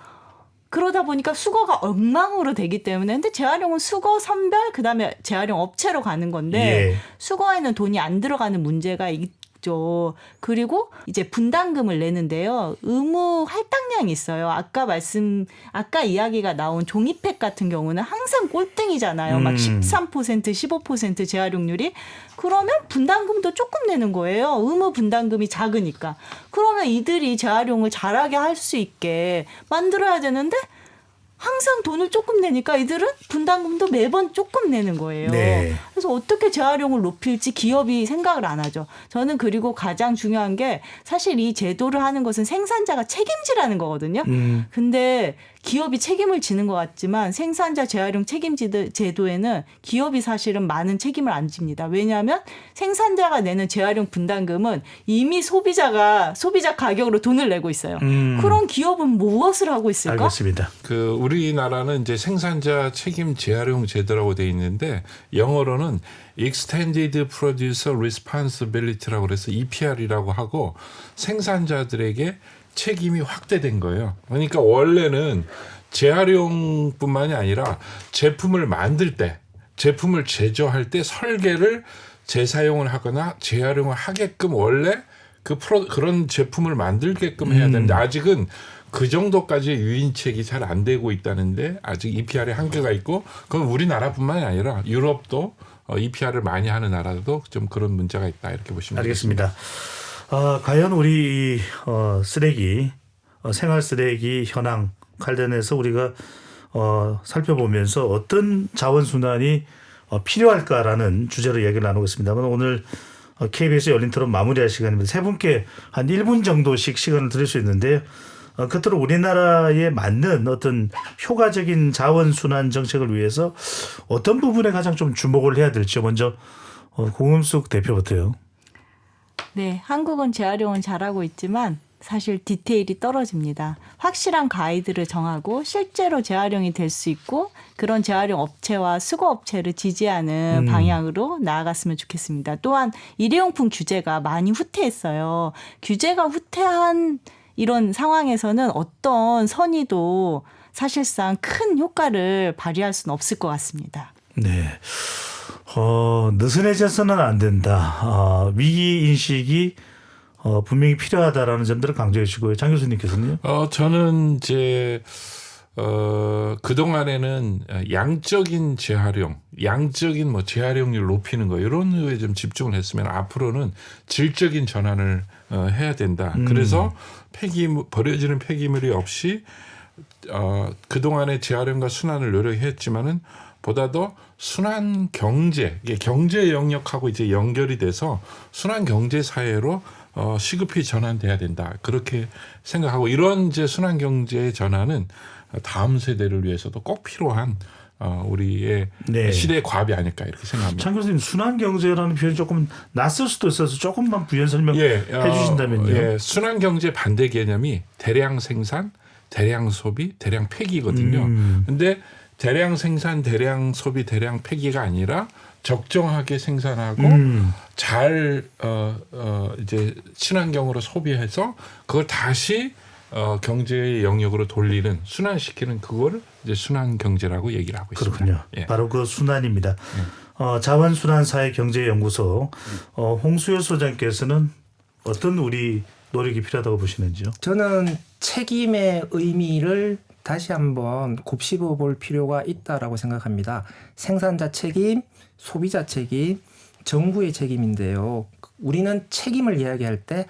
그러다 보니까 수거가 엉망으로 되기 때문에 근데 재활용은 수거 선별 그다음에 재활용 업체로 가는 건데 수거에는 돈이 안 들어가는 문제가 있죠. 그리고 이제 분담금을 내는데요. 의무 할당량이 있어요. 아까 이야기가 나온 종이팩 같은 경우는 항상 꼴등이잖아요. 막 13%, 15% 재활용률이. 그러면 분담금도 조금 내는 거예요. 의무 분담금이 작으니까. 그러면 이들이 재활용을 잘하게 할 수 있게 만들어야 되는데 항상 돈을 조금 내니까 이들은 분담금도 매번 조금 내는 거예요. 네. 그래서 어떻게 재활용을 높일지 기업이 생각을 안 하죠. 저는 그리고 가장 중요한 게 사실 이 제도를 하는 것은 생산자가 책임지라는 거거든요. 근데 기업이 책임을 지는 것 같지만 생산자 재활용 책임 제도에는 기업이 사실은 많은 책임을 안 집니다. 왜냐하면 생산자가 내는 재활용 분담금은 이미 소비자 가격으로 돈을 내고 있어요. 그런 기업은 무엇을 하고 있을까? 알겠습니다. 우리나라는 이제 생산자 책임 재활용 제도라고 돼 있는데 영어로는 Extended Producer Responsibility라고 그래서 EPR이라고 하고 생산자들에게 책임이 확대된 거예요. 그러니까 원래는 재활용뿐만이 아니라 제품을 만들 때, 제품을 제조할 때 설계를 재사용을 하거나 재활용을 하게끔 원래 그런 제품을 만들게끔 해야 되는데 아직은 그 정도까지의 유인책이 잘 안 되고 있다는데 아직 EPR에 한계가 있고 그건 우리나라뿐만이 아니라 유럽도 EPR을 많이 하는 나라도 좀 그런 문제가 있다 이렇게 보시면 알겠습니다. 과연 우리 쓰레기 생활 쓰레기 현황 관련해서 우리가 살펴보면서 어떤 자원 순환이 필요할까라는 주제로 이야기를 나누고 있습니다. 오늘 KBS 열린 토론 마무리할 시간입니다. 세 분께 한 1분 정도씩 시간을 드릴 수 있는데요. 끝으로 우리나라에 맞는 어떤 효과적인 자원 순환 정책을 위해서 어떤 부분에 가장 좀 주목을 해야 될지 먼저 공은숙 대표부터요. 네, 한국은 재활용은 잘하고 있지만 사실 디테일이 떨어집니다. 확실한 가이드를 정하고 실제로 재활용이 될 수 있고 그런 재활용 업체와 수거 업체를 지지하는 방향으로 나아갔으면 좋겠습니다. 또한 일회용품 규제가 많이 후퇴했어요. 규제가 후퇴한 이런 상황에서는 어떤 선의도 사실상 큰 효과를 발휘할 수는 없을 것 같습니다. 네. 느슨해져서는 안 된다. 위기 인식이 분명히 필요하다라는 점들을 강조해 주시고요. 장 교수님께서는요? 저는 이제 그동안에는 양적인 재활용, 양적인 뭐 재활용률 높이는 거 이런 거에 좀 집중을 했으면 앞으로는 질적인 전환을 해야 된다. 그래서 버려지는 폐기물이 없이 그동안의 재활용과 순환을 노력했지만은 보다 더 순환 경제, 이게 경제 영역하고 이제 연결이 돼서 순환 경제 사회로 시급히 전환돼야 된다. 그렇게 생각하고 이런 이제 순환 경제의 전환은 다음 세대를 위해서도 꼭 필요한 우리의 네. 시대의 과업이 아닐까 이렇게 생각합니다. 장 교수님, 순환 경제라는 표현이 조금 낯설 수도 있어서 조금만 부연 설명해 주신다면요. 예, 순환 경제 반대 개념이 대량 생산, 대량 소비, 대량 폐기거든요. 근데 대량 생산, 대량 소비, 대량 폐기가 아니라 적정하게 생산하고 잘 이제 친환경으로 소비해서 그걸 다시 경제의 영역으로 돌리는 순환시키는 그거를 이제 순환 경제라고 얘기를 하고 있습니다. 그렇군요. 예. 바로 그 순환입니다. 자원순환사회경제연구소 홍수열 소장께서는 어떤 우리 노력이 필요하다고 보시는지요? 저는 책임의 의미를 다시 한번 곱씹어 볼 필요가 있다라고 생각합니다. 생산자 책임, 소비자 책임, 정부의 책임인데요. 우리는 책임을 이야기할 때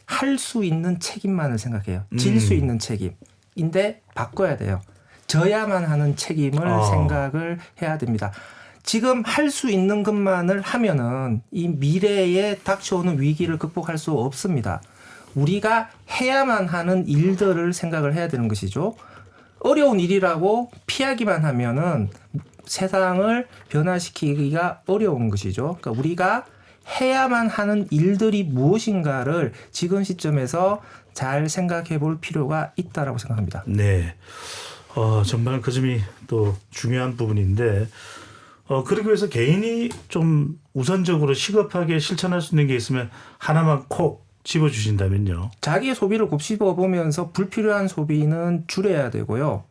할 수 있는 책임만을 생각해요. 질 수 있는 책임인데 바꿔야 돼요. 져야만 하는 책임을 생각을 해야 됩니다. 지금 할 수 있는 것만을 하면은 이 미래에 닥쳐오는 위기를 극복할 수 없습니다. 우리가 해야만 하는 일들을 생각을 해야 되는 것이죠. 어려운 일이라고 피하기만 하면은 세상을 변화시키기가 어려운 것이죠. 그러니까 우리가 해야만 하는 일들이 무엇인가를 지금 시점에서 잘 생각해 볼 필요가 있다라고 생각합니다. 네. 정말 그 점이 또 중요한 부분인데 그러기 위해서 개인이 좀 우선적으로 시급하게 실천할 수 있는 게 있으면 하나만 콕 집어주신다면요. 자기의 소비를 곱씹어 보면서 불필요한 소비는 줄여야 되고요.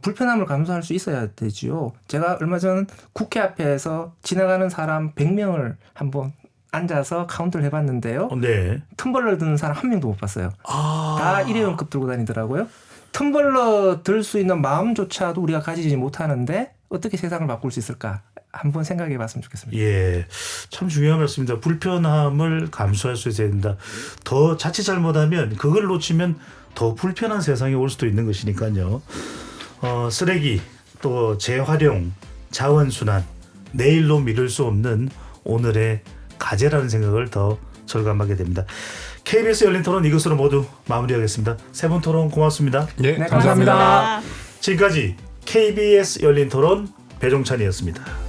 불편함을 감수할 수 있어야 되지요. 제가 얼마 전 국회 앞에서 지나가는 사람 100명을 한번 앉아서 카운트를 해봤는데요. 네. 텀블러 드는 사람 한 명도 못 봤어요. 다 일회용급 들고 다니더라고요. 텀블러 들 수 있는 마음조차도 우리가 가지지 못하는데 어떻게 세상을 바꿀 수 있을까? 한번 생각해 봤으면 좋겠습니다. 예, 참 중요한 말씀입니다. 불편함을 감수할 수 있어야 된다. 더 자칫 잘못하면 그걸 놓치면 더 불편한 세상이 올 수도 있는 것이니까요. 쓰레기, 또 재활용, 자원순환, 내일로 미룰 수 없는 오늘의 과제라는 생각을 더 절감하게 됩니다. KBS 열린 토론 이것으로 모두 마무리하겠습니다. 세 분 토론 고맙습니다. 네, 감사합니다. 지금까지 KBS 열린 토론 배종찬이었습니다.